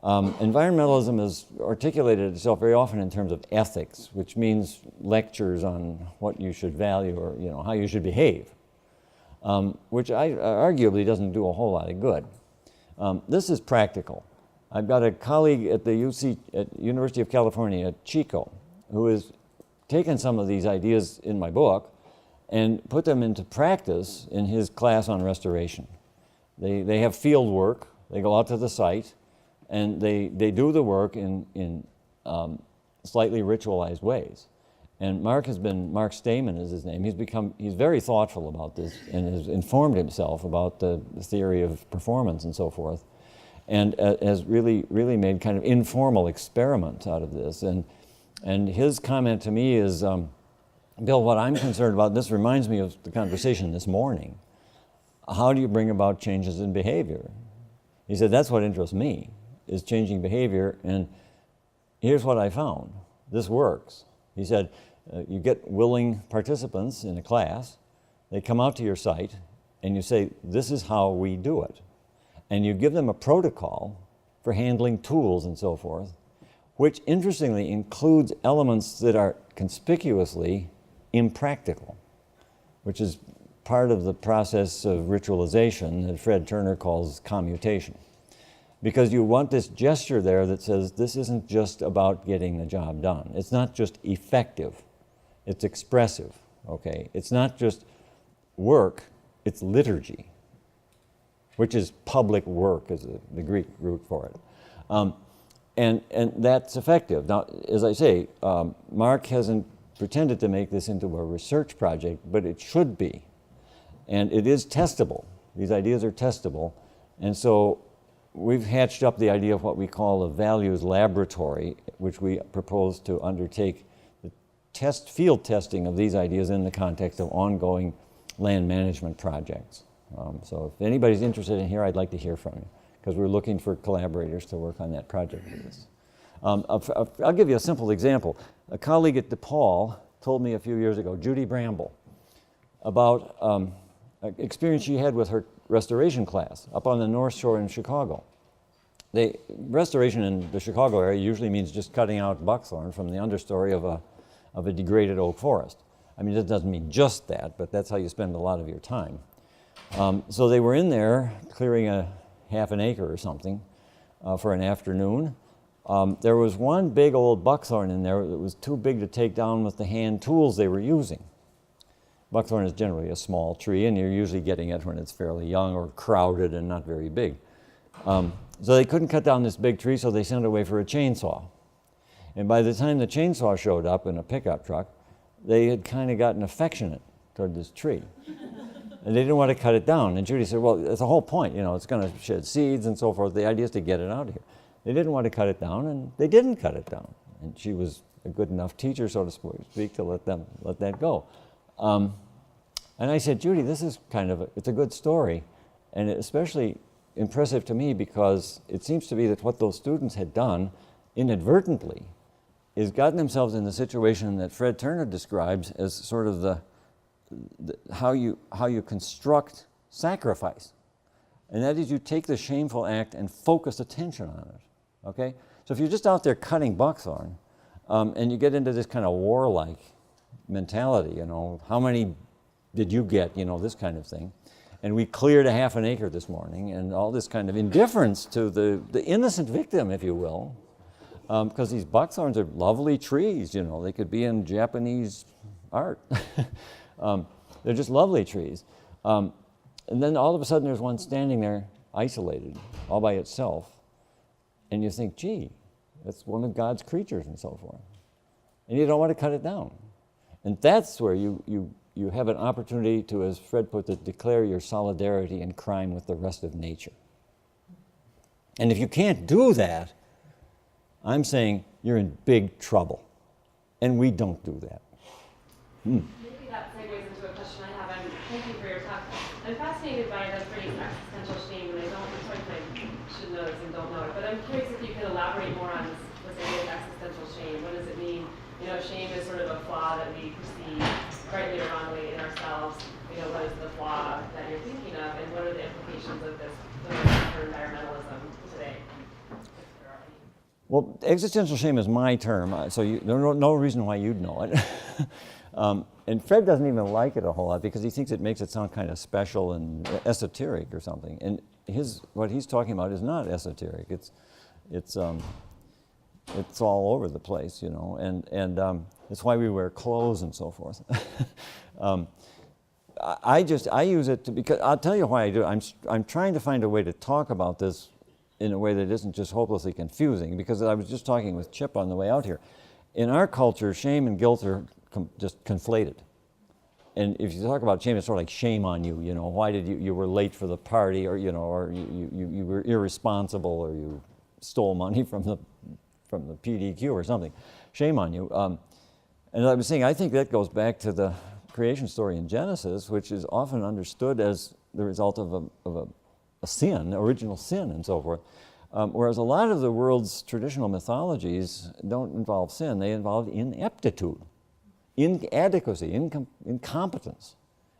Environmentalism has articulated itself very often in terms of ethics, which means lectures on what you should value or how you should behave, which arguably doesn't do a whole lot of good. This is practical. I've got a colleague at the University of California at Chico who has taken some of these ideas in my book and put them into practice in his class on restoration. They have field work. They go out to the site, and they do the work in slightly ritualized ways. And Mark Stamen is his name. He's very thoughtful about this and has informed himself about the theory of performance and so forth, and has really made kind of informal experiments out of this. And his comment to me is, Bill, what I'm concerned about, this reminds me of the conversation this morning. How do you bring about changes in behavior? He said, that's what interests me, is changing behavior, and here's what I found. This works. He said, you get willing participants in a class, they come out to your site, and you say, this is how we do it. And you give them a protocol for handling tools and so forth, which interestingly includes elements that are conspicuously impractical, which is part of the process of ritualization that Fred Turner calls commutation. Because you want this gesture there that says this isn't just about getting the job done. It's not just effective, it's expressive, okay? It's not just work, it's liturgy, which is public work is the Greek root for it. And that's effective. Now, as I say, Mark hasn't pretended to make this into a research project, but it should be. And it is testable. These ideas are testable. And so we've hatched up the idea of what we call a values laboratory, which we propose to undertake the field testing of these ideas in the context of ongoing land management projects. So if anybody's interested in here, I'd like to hear from you, because we're looking for collaborators to work on that project with us. I'll give you a simple example. A colleague at DePaul told me a few years ago, Judy Bramble, about an experience she had with her restoration class up on the North Shore in Chicago. Restoration in the Chicago area usually means just cutting out buckthorn from the understory of a degraded oak forest. I mean, it doesn't mean just that, but that's how you spend a lot of your time. So they were in there clearing a half an acre or something for an afternoon. There was one big old buckthorn in there that was too big to take down with the hand tools they were using. Buckthorn is generally a small tree, and you're usually getting it when it's fairly young or crowded and not very big. So they couldn't cut down this big tree, so they sent it away for a chainsaw. And by the time the chainsaw showed up in a pickup truck, they had kind of gotten affectionate toward this tree. And they didn't want to cut it down. And Judy said, well, that's the whole point. It's going to shed seeds and so forth. The idea is to get it out of here. They didn't want to cut it down, and they didn't cut it down. And she was a good enough teacher, so to speak, to let that go. And I said, Judy, this is it's a good story. And it's especially impressive to me because it seems to be that what those students had done inadvertently is gotten themselves in the situation that Fred Turner describes as sort of how you construct sacrifice. And that is, you take the shameful act and focus attention on it, okay? So if you're just out there cutting buckthorn, and you get into this kind of warlike mentality, how many did you get, this kind of thing. And we cleared a half an acre this morning, and all this kind of indifference to the innocent victim, if you will, because these buckthorns are lovely trees, they could be in Japanese art. They're just lovely trees. And then all of a sudden there's one standing there isolated, all by itself, and you think, gee, that's one of God's creatures and so forth. And you don't want to cut it down. And that's where you have an opportunity to, as Fred put it, declare your solidarity in crime with the rest of nature. And if you can't do that, I'm saying you're in big trouble. And we don't do that. Maybe that segues into a question I have. Thank you for your talk. I'm fascinated by the phrase existential shame, and I should know this and don't know it, but I'm curious if you could elaborate more on this idea of existential shame. What does it mean? Shame is sort of a flaw that we perceive rightly or wrongly in ourselves. What is the flaw that you're thinking of, and what are the implications of this for environmentalism today? Well, existential shame is my term, so there's no reason why you'd know it. And Fred doesn't even like it a whole lot because he thinks it makes it sound kind of special and esoteric or something. And what he's talking about is not esoteric. It's all over the place, and it's why we wear clothes and so forth. I use it because I'll tell you why I do it. I'm trying to find a way to talk about this in a way that isn't just hopelessly confusing, because I was just talking with Chip on the way out here. In our culture, shame and guilt are just conflated. And if you talk about shame, it's sort of like shame on you. Why did you were late for the party, or or you were irresponsible, or you stole money from the PDQ or something. Shame on you. And I was saying, I think that goes back to the creation story in Genesis, which is often understood as the result of a sin, original sin, and so forth. Whereas a lot of the world's traditional mythologies don't involve sin; they involve ineptitude, inadequacy, incompetence.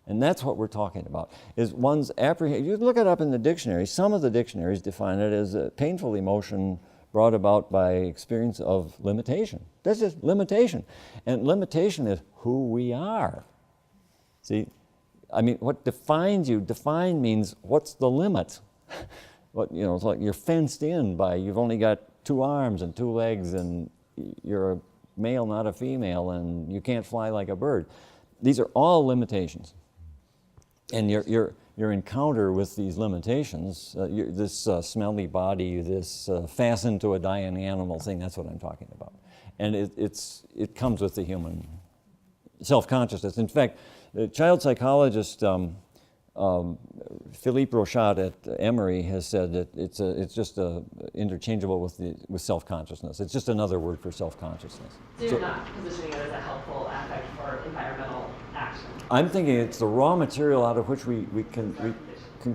And that's what we're talking about, is one's apprehension. You look it up in the dictionary. Some of the dictionaries define it as a painful emotion brought about by experience of limitation. That's just limitation. And limitation is who we are. See, what defines you, define means what's the limit? It's like you're fenced in by, you've only got 2 arms and 2 legs, and you're a male, not a female, and you can't fly like a bird. These are all limitations. And your encounter with these limitations, this smelly body, this fastened to a dying animal thing, that's what I'm talking about. And it comes with the human self-consciousness. In fact, the child psychologist Philippe Rochat at Emory has said that it's just interchangeable with self-consciousness. It's just another word for self-consciousness. So you're not positioning it as a helpful aspect for environmental action? I'm thinking it's the raw material out of which we can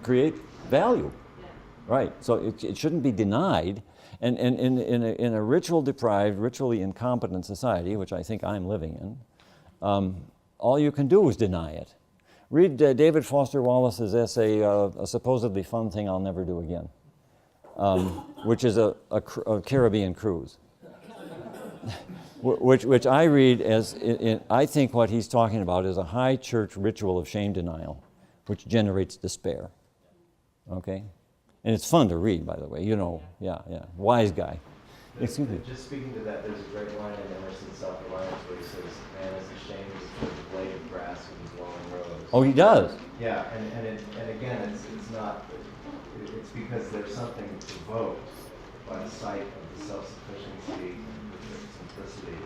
create value. Yeah. Right. So it shouldn't be denied. And in a ritual-deprived, ritually incompetent society, which I think I'm living in, all you can do is deny it. Read David Foster Wallace's essay, A Supposedly Fun Thing I'll Never Do Again, which is a Caribbean cruise, which I read as, I think what he's talking about is a high church ritual of shame denial, which generates despair, okay? And it's fun to read, by the way, yeah, wise guy. Excuse me. Just speaking to that, there's a great line in Emerson's Self-Reliance where he says, man is ashamed of the blade of grass with his long rows. Oh, he does? Yeah, and again, it's not, it's because there's something provoked by the sight of the self-sufficiency and the simplicity.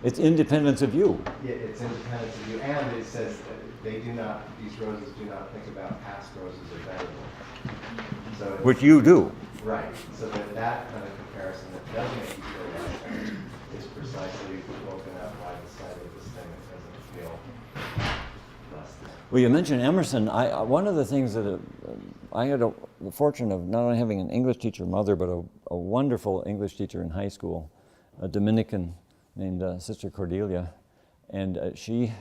It's independence of you. Yeah, it's independence of you, and it says that these roses do not think about past roses or better ones. So Which you do. Right, so that kind of comparison that does make you feel right is precisely woken up by the sight of this thing that doesn't feel Well, you mentioned Emerson. One of the things that I had the fortune of not only having an English teacher mother, but a wonderful English teacher in high school, a Dominican named Sister Cordelia. And she,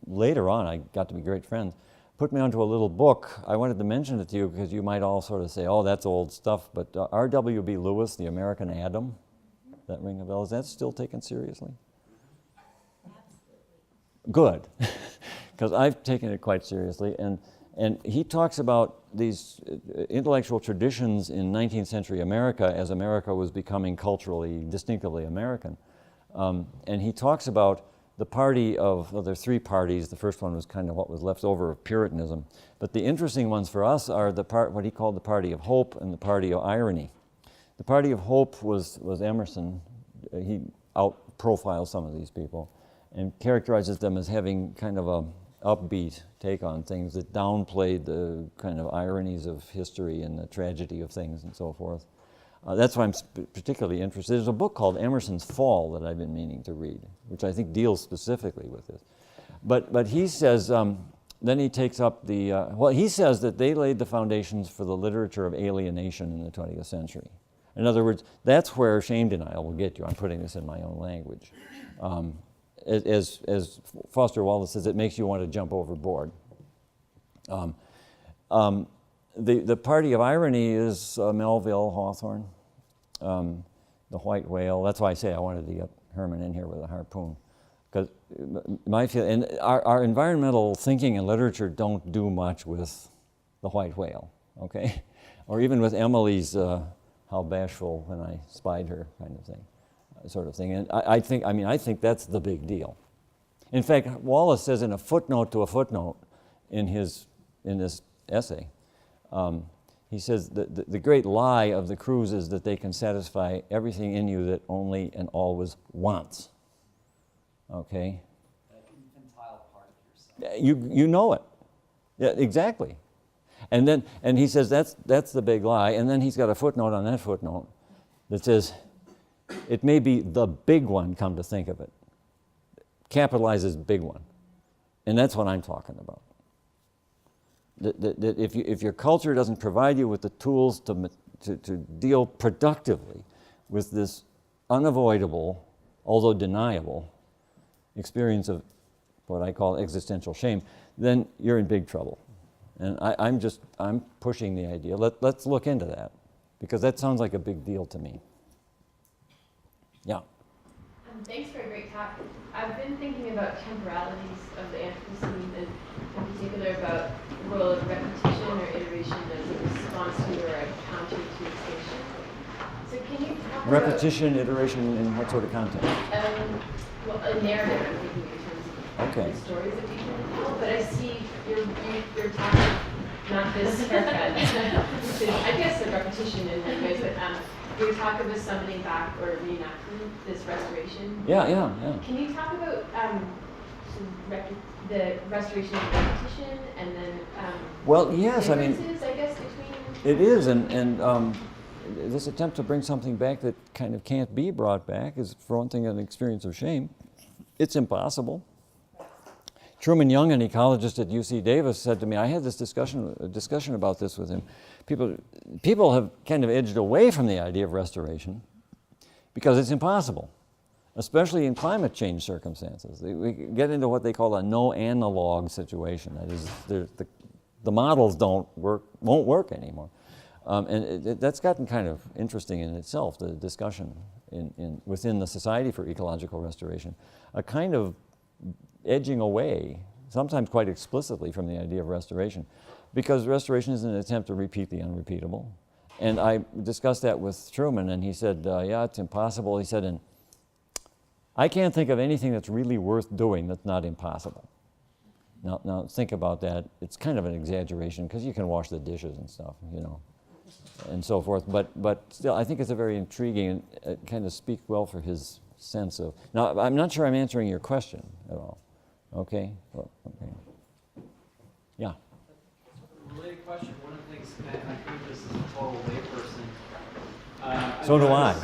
later on, I got to be great friends, put me onto a little book. I wanted to mention it to you because you might all sort of say, oh, that's old stuff. But R.W.B. Lewis, The American Adam, that ring a bell? Is that still taken seriously? Good, because I've taken it quite seriously. And he talks about these intellectual traditions in 19th century America as America was becoming culturally, distinctively American. And he talks about the party of, well, there are three parties. The first one was kind of what was left over of Puritanism. But the interesting ones for us are what he called the party of hope and the party of irony. The party of hope was Emerson. He out-profiles some of these people and characterizes them as having kind of a upbeat take on things that downplayed the kind of ironies of history and the tragedy of things and so forth. That's why I'm particularly interested. There's a book called Emerson's Fall that I've been meaning to read, which I think deals specifically with this. But he says, then he takes up he says that they laid the foundations for the literature of alienation in the 20th century. In other words, that's where shame denial will get you. I'm putting this in my own language. As Foster Wallace says, it makes you want to jump overboard. The party of irony is Melville, Hawthorne, the white whale. That's why I say I wanted to get Herman in here with a harpoon. Because my feeling, and our environmental thinking and literature don't do much with the white whale, okay? Or even with Emily's how bashful when I spied her kind of thing. Sort of thing, and I think that's the big deal. In fact, Wallace says in a footnote to a footnote in this essay, he says that the great lie of the crews is that they can satisfy everything in you that only and always wants. Okay. That infantile part of yourself. You know it, yeah, exactly. And he says that's the big lie, and then he's got a footnote on that footnote that says, it may be the big one, come to think of it. Capitalizes big one. And that's what I'm talking about. That if your culture doesn't provide you with the tools to deal productively with this unavoidable, although deniable, experience of what I call existential shame, then you're in big trouble. And I'm pushing the idea. Let's look into that, because that sounds like a big deal to me. Yeah. Thanks for a great talk. I've been thinking about temporalities of the Anthropocene, and in particular about the role of repetition or iteration as a response to or a counter to extinction. So can you talk about... Repetition, iteration, in what sort of context? Well, a narrative, I'm thinking in terms of the stories that we can tell, but I see you're talking, not this haircut, I guess a repetition in many ways, but your talk of a summoning back or reenactment, this restoration. Yeah. Can you talk about the restoration of repetition and then well, yes, differences, I guess, between... It is, and this attempt to bring something back that kind of can't be brought back is, for one thing, an experience of shame. It's impossible. Truman Young, an ecologist at UC Davis, said to me, I had this discussion about this with him. People have kind of edged away from the idea of restoration because it's impossible, especially in climate change circumstances. We get into what they call a no analog situation. That is, the models won't work anymore. And that's gotten kind of interesting in itself, the discussion within the Society for Ecological Restoration, a kind of edging away, sometimes quite explicitly, from the idea of restoration, because restoration is an attempt to repeat the unrepeatable. And I discussed that with Truman, and he said, yeah, it's impossible. He said, and I can't think of anything that's really worth doing that's not impossible. Now think about that. It's kind of an exaggeration, because you can wash the dishes and stuff, and so forth. But still, I think it's a very intriguing and kind of speaks well for his sense of... Now, I'm not sure I'm answering your question at all. Okay? Well, okay. Yeah. Related question. One of the things, and I think this is a total layperson. So do I.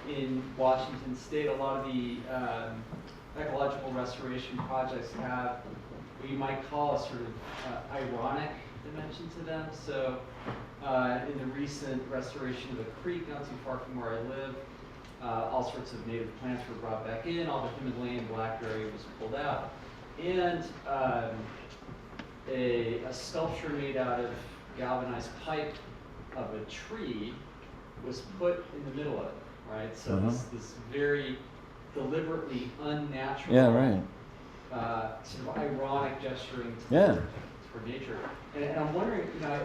In Washington State, a lot of the ecological restoration projects have what you might call a sort of ironic dimension to them. So in the recent restoration of a creek not too far from where I live, all sorts of native plants were brought back in, all the Himalayan blackberry was pulled out, and a sculpture made out of galvanized pipe of a tree was put in the middle of it, right? So this very deliberately unnatural, sort of ironic gesturing toward nature. And I'm wondering, I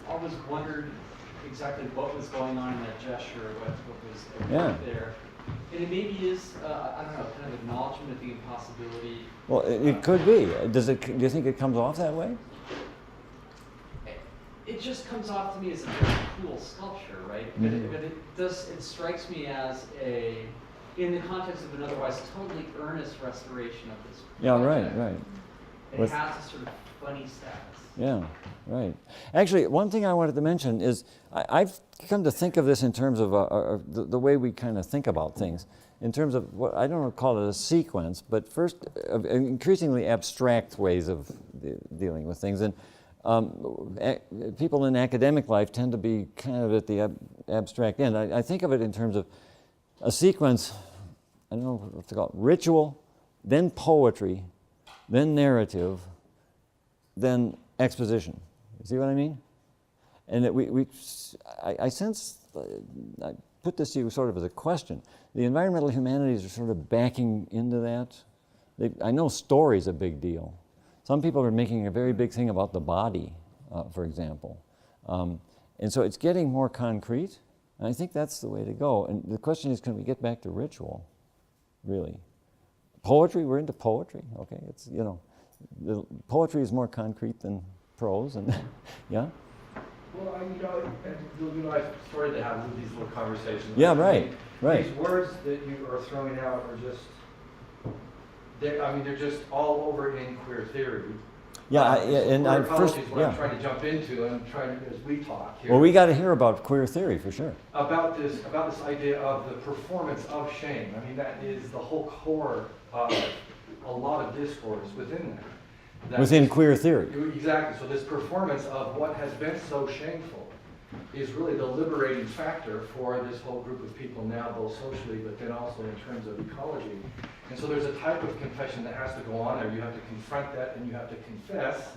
always wondered exactly what was going on in that gesture, what was there. And it maybe is, I don't know, kind of acknowledgement of the impossibility. Well, it could be. Do you think it comes off that way? It just comes off to me as a very cool sculpture, right? But it strikes me as in the context of an otherwise totally earnest restoration of this project. Yeah, right. It has a sort of funny status. Yeah, right. Actually, one thing I wanted to mention is I've come to think of this in terms of the way we kind of think about things, in terms of what I don't call it a sequence, but first increasingly abstract ways of dealing with things. And people in academic life tend to be kind of at the abstract end. I think of it in terms of a sequence, I don't know what to call it, ritual, then poetry, then narrative, then exposition. You see what I mean? And that I sense, I put this to you sort of as a question. The environmental humanities are sort of backing into that. I know story's a big deal. Some people are making a very big thing about the body, for example. And so it's getting more concrete, and I think that's the way to go. And the question is, can we get back to ritual, really? Poetry, we're into poetry, okay? It's, the poetry is more concrete than prose, and yeah? Well, I started to have these little conversations. Yeah, right. These words that you are throwing out are just, they're just all over in queer theory. Yeah, and I'm trying to jump into, and trying to, as we talk here. Well, we got to hear about queer theory for sure. About this idea of the performance of shame. I mean, that is the whole core of a lot of discourse within that. Within queer theory. Exactly. So this performance of what has been so shameful is really the liberating factor for this whole group of people now, both socially, but then also in terms of ecology. And so there's a type of confession that has to go on there. You have to confront that, and you have to confess,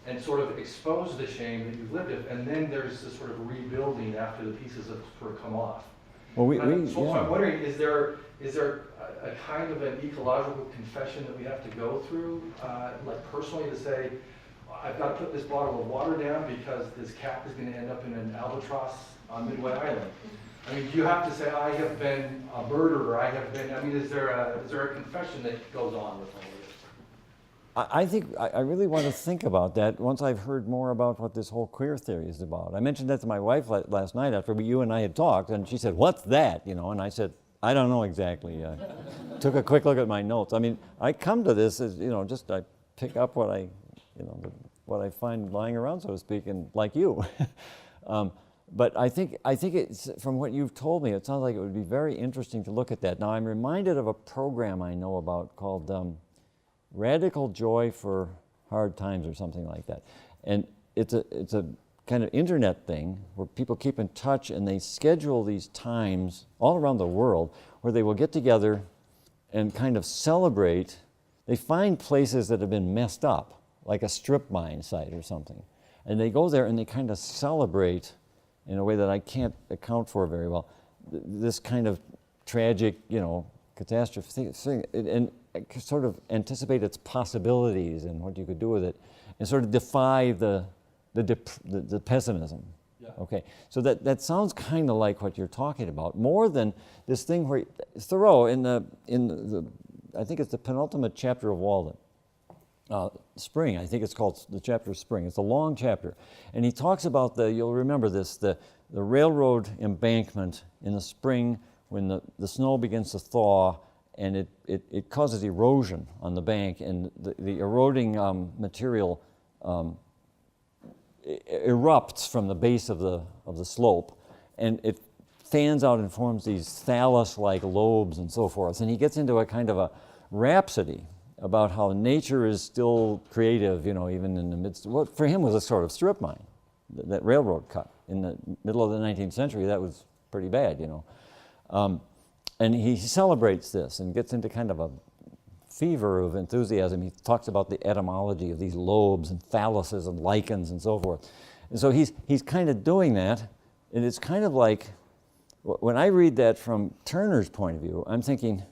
and sort of expose the shame that you've lived with. And then there's this sort of rebuilding after the pieces have sort of come off. Well, so I'm wondering, is there a kind of an ecological confession that we have to go through, like personally, to say, I've got to put this bottle of water down because this cat is going to end up in an albatross on Midway Island? I mean, do you have to say, I have been a murderer, is there a confession that goes on with all of this? I think I really want to think about that once I've heard more about what this whole queer theory is about. I mentioned that to my wife last night after you and I had talked, and she said, "What's that?" And I said, "I don't know exactly." Took a quick look at my notes. I mean, I come to this as just I pick up what I find lying around, so to speak, and like you. But I think it's, from what you've told me, it sounds like it would be very interesting to look at that. Now, I'm reminded of a program I know about called Radical Joy for Hard Times or something like that. And it's a kind of internet thing where people keep in touch, and they schedule these times all around the world where they will get together and kind of celebrate. They find places that have been messed up, like a strip mine site or something. And they go there and they kind of celebrate in a way that I can't account for very well, this kind of tragic, catastrophe thing, and sort of anticipate its possibilities and what you could do with it, and sort of defy the pessimism. Yeah. Okay, so that sounds kind of like what you're talking about, more than this thing where Thoreau in the I think it's the penultimate chapter of Walden. Spring, I think it's called the chapter Spring. It's a long chapter. And he talks about you'll remember this, the railroad embankment in the spring when the snow begins to thaw, and it causes erosion on the bank, and the eroding material erupts from the base of the slope, and it fans out and forms these thallus-like lobes and so forth. And he gets into a kind of rhapsody about how nature is still creative, you know, even in the midst of what for him was a sort of strip mine, that railroad cut in the middle of the 19th century. That was pretty bad, you know. And he celebrates this and gets into kind of a fever of enthusiasm. He talks about the etymology of these lobes and phalluses and lichens and so forth. And so he's kind of doing that, and it's kind of like, when I read that from Turner's point of view, I'm thinking,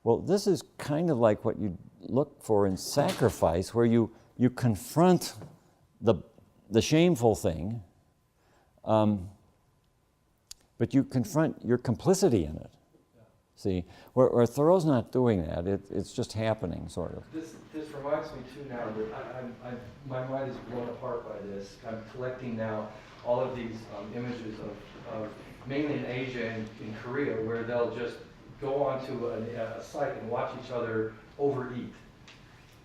well, this is kind of like what you look for in sacrifice, where you confront the shameful thing, but you confront your complicity in it. See, where Thoreau's not doing that, it's just happening, sort of. This reminds me too now that my mind is blown apart by this. I'm collecting now all of these images of mainly in Asia and in Korea, where they'll just go onto a site and watch each other overeat.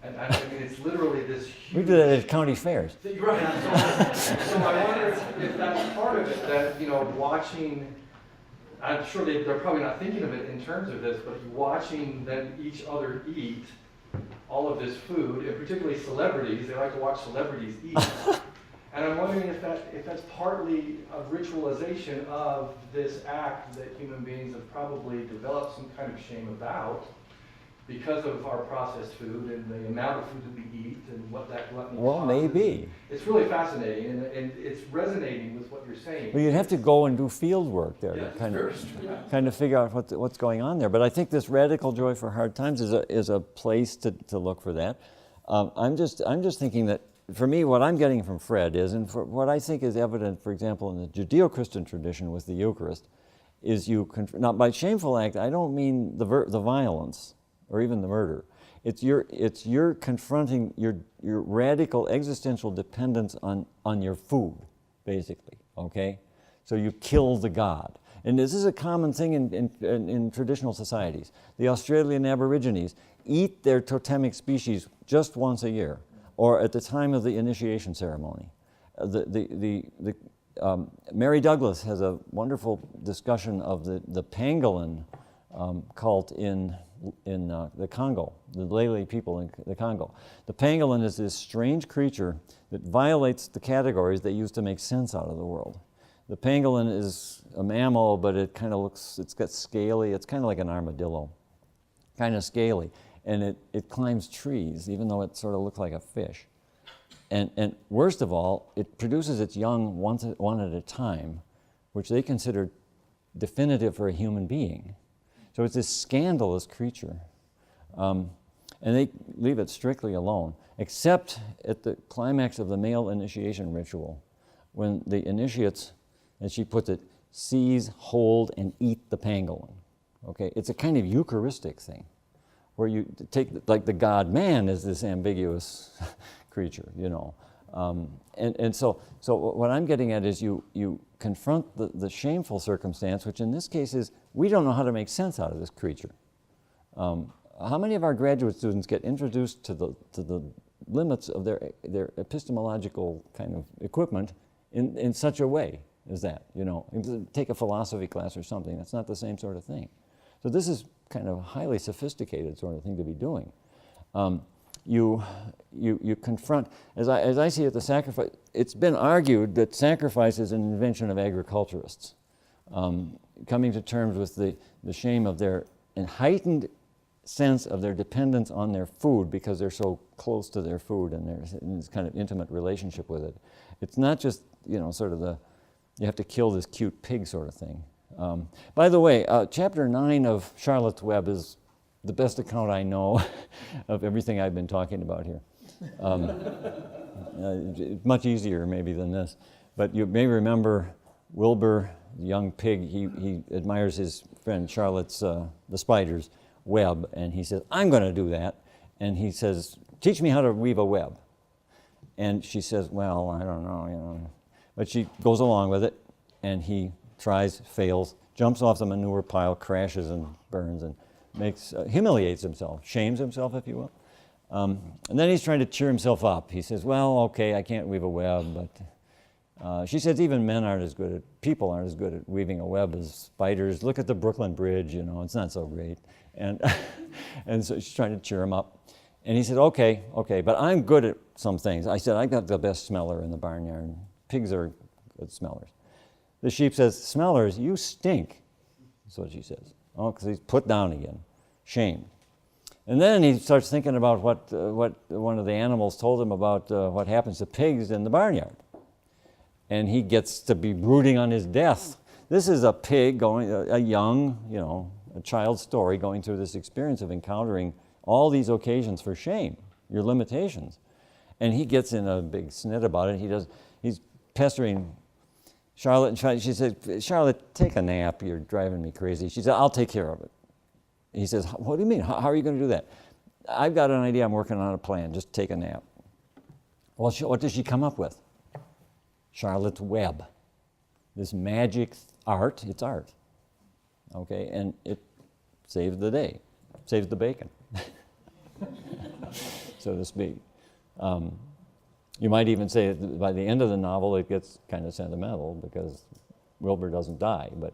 And I mean, it's literally this huge... We do that at county fairs. Right. So I wonder if that's part of it, that, you know, watching... I'm sure they're probably not thinking of it in terms of this, but watching them each other eat all of this food, and particularly celebrities, they like to watch celebrities eat. And I'm wondering if that's partly a ritualization of this act that human beings have probably developed some kind of shame about, because of our processed food and the amount of food that we eat and what that gluttony Well, causes. maybe. It's really fascinating, and it's resonating with what you're saying. Well, you'd have to go and do field work there Yeah, to kind of yeah. figure out what's going on there. But I think this Radical Joy for Hard Times is a place to look for that. I'm just thinking that, for me, what I'm getting from Fred is, and for what I think is evident, for example, in the Judeo-Christian tradition with the Eucharist, is now by shameful act, I don't mean the violence or even the murder. It's your confronting your radical existential dependence on your food, basically, okay? So you kill the god. And this is a common thing in traditional societies. The Australian Aborigines eat their totemic species just once a year, or at the time of the initiation ceremony. Mary Douglas has a wonderful discussion of the pangolin cult in the Congo, the Lele people in the Congo. The pangolin is this strange creature that violates the categories they use to make sense out of the world. The pangolin is a mammal, but it kind of it's got scaly, it's kind of like an armadillo, kind of scaly. And it climbs trees, even though it sort of looks like a fish. And worst of all, it produces its young one at a time, which they consider definitive for a human being. So it's this scandalous creature. And they leave it strictly alone, except at the climax of the male initiation ritual, when the initiates, as she puts it, seize, hold, and eat the pangolin. Okay? It's a kind of Eucharistic thing, where you take, like the God man is this ambiguous creature, you know. And so what I'm getting at is you confront the shameful circumstance, which in this case is, we don't know how to make sense out of this creature. How many of our graduate students get introduced to the limits of their epistemological kind of equipment in such a way as that, you know? Take a philosophy class or something, that's not the same sort of thing. So this is kind of a highly sophisticated sort of thing to be doing. You confront, as I see it, the sacrifice. It's been argued that sacrifice is an invention of agriculturists, coming to terms with the shame of their heightened sense of their dependence on their food because they're so close to their food and there's this kind of intimate relationship with it. It's not just, you know, sort of you have to kill this cute pig sort of thing. By the way, chapter 9 of Charlotte's Web is the best account I know of everything I've been talking about here. It's much easier maybe than this. But you may remember Wilbur, the young pig, he admires his friend Charlotte's, the spider's web, and he says, I'm going to do that. And he says, teach me how to weave a web. And she says, well, I don't know, you know. But she goes along with it, and he tries, fails, jumps off the manure pile, crashes and burns, and humiliates himself, shames himself, if you will. And then he's trying to cheer himself up. He says, well, okay, I can't weave a web, but She says even people aren't as good at weaving a web as spiders. Look at the Brooklyn Bridge, it's not so great. And, and so she's trying to cheer him up. And he said, okay, but I'm good at some things. I said, I got the best smeller in the barnyard. Pigs are good smellers. The sheep says, smellers, you stink. That's what she says. Oh, because he's put down again. Shame. And then he starts thinking about what one of the animals told him about what happens to pigs in the barnyard. And he gets to be brooding on his death. This is a pig a young, a child's story going through this experience of encountering all these occasions for shame, your limitations. And he gets in a big snit about it. He's pestering Charlotte, and she said, Charlotte, take a nap. You're driving me crazy. She said, I'll take care of it. He says, what do you mean? How are you going to do that? I've got an idea. I'm working on a plan. Just take a nap. Well, what does she come up with? Charlotte's Web. This magic art. It's art. Okay, and it saves the day. Saves the bacon, so to speak. You might even say that by the end of the novel it gets kind of sentimental because Wilbur doesn't die, but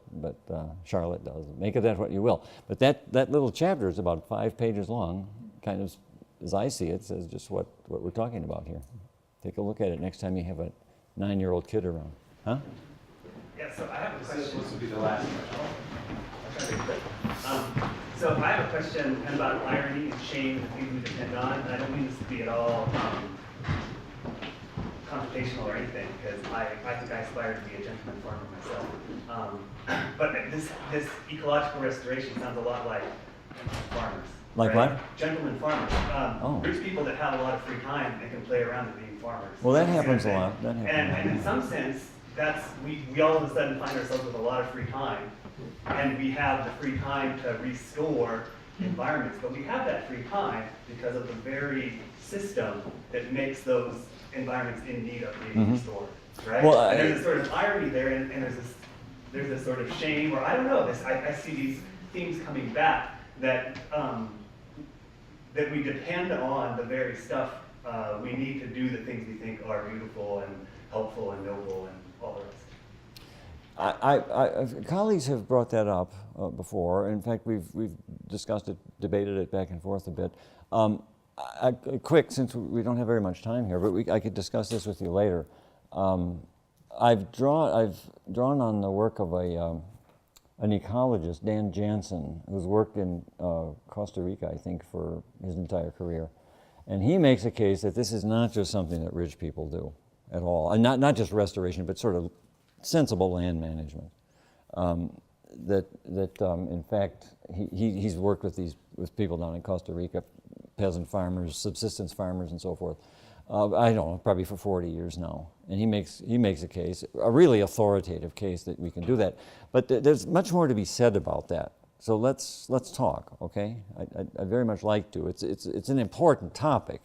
Charlotte does. Make of that what you will. But that little chapter is about 5 pages long, kind of, as I see it, says just what we're talking about here. Take a look at it next time you have a 9-year-old kid around. Huh? Yeah, so I have a question. This is supposed to be the last question. So I have a question kind of about irony and shame and things we depend on. And I don't mean this to be at all confrontational or anything, because I think I aspire to be a gentleman farmer myself. But this ecological restoration sounds a lot like farmers. Like right? what? Gentlemen farmers. Rich people that have a lot of free time and can play around at being farmers. Well, that happens a lot. That happens. And in some sense, we all of a sudden find ourselves with a lot of free time, and we have the free time to restore environments. But we have that free time because of the very system that makes those environments in need of being restored, right? Well, and there's a sort of irony there, and there's this sort of shame, or I don't know. I see these themes coming back that that we depend on the very stuff we need to do the things we think are beautiful and helpful and noble and all the rest. Colleagues have brought that up before. In fact, we've discussed it, debated it back and forth a bit. Quick, since we don't have very much time here, but I could discuss this with you later. I've drawn on the work of an ecologist, Dan Jansen, who's worked in Costa Rica, I think, for his entire career. And he makes a case that this is not just something that rich people do at all, and not just restoration, but sort of sensible land management. In fact, he's worked with people down in Costa Rica, peasant farmers, subsistence farmers, and so forth. I don't know, probably for 40 years now. And he makes a case, a really authoritative case, that we can do that. But there's much more to be said about that. So let's talk, okay? I very much like to. It's an important topic.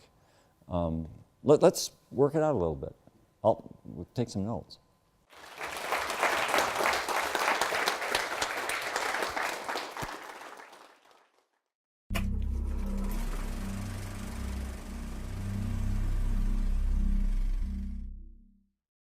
Let's work it out a little bit. We'll take some notes.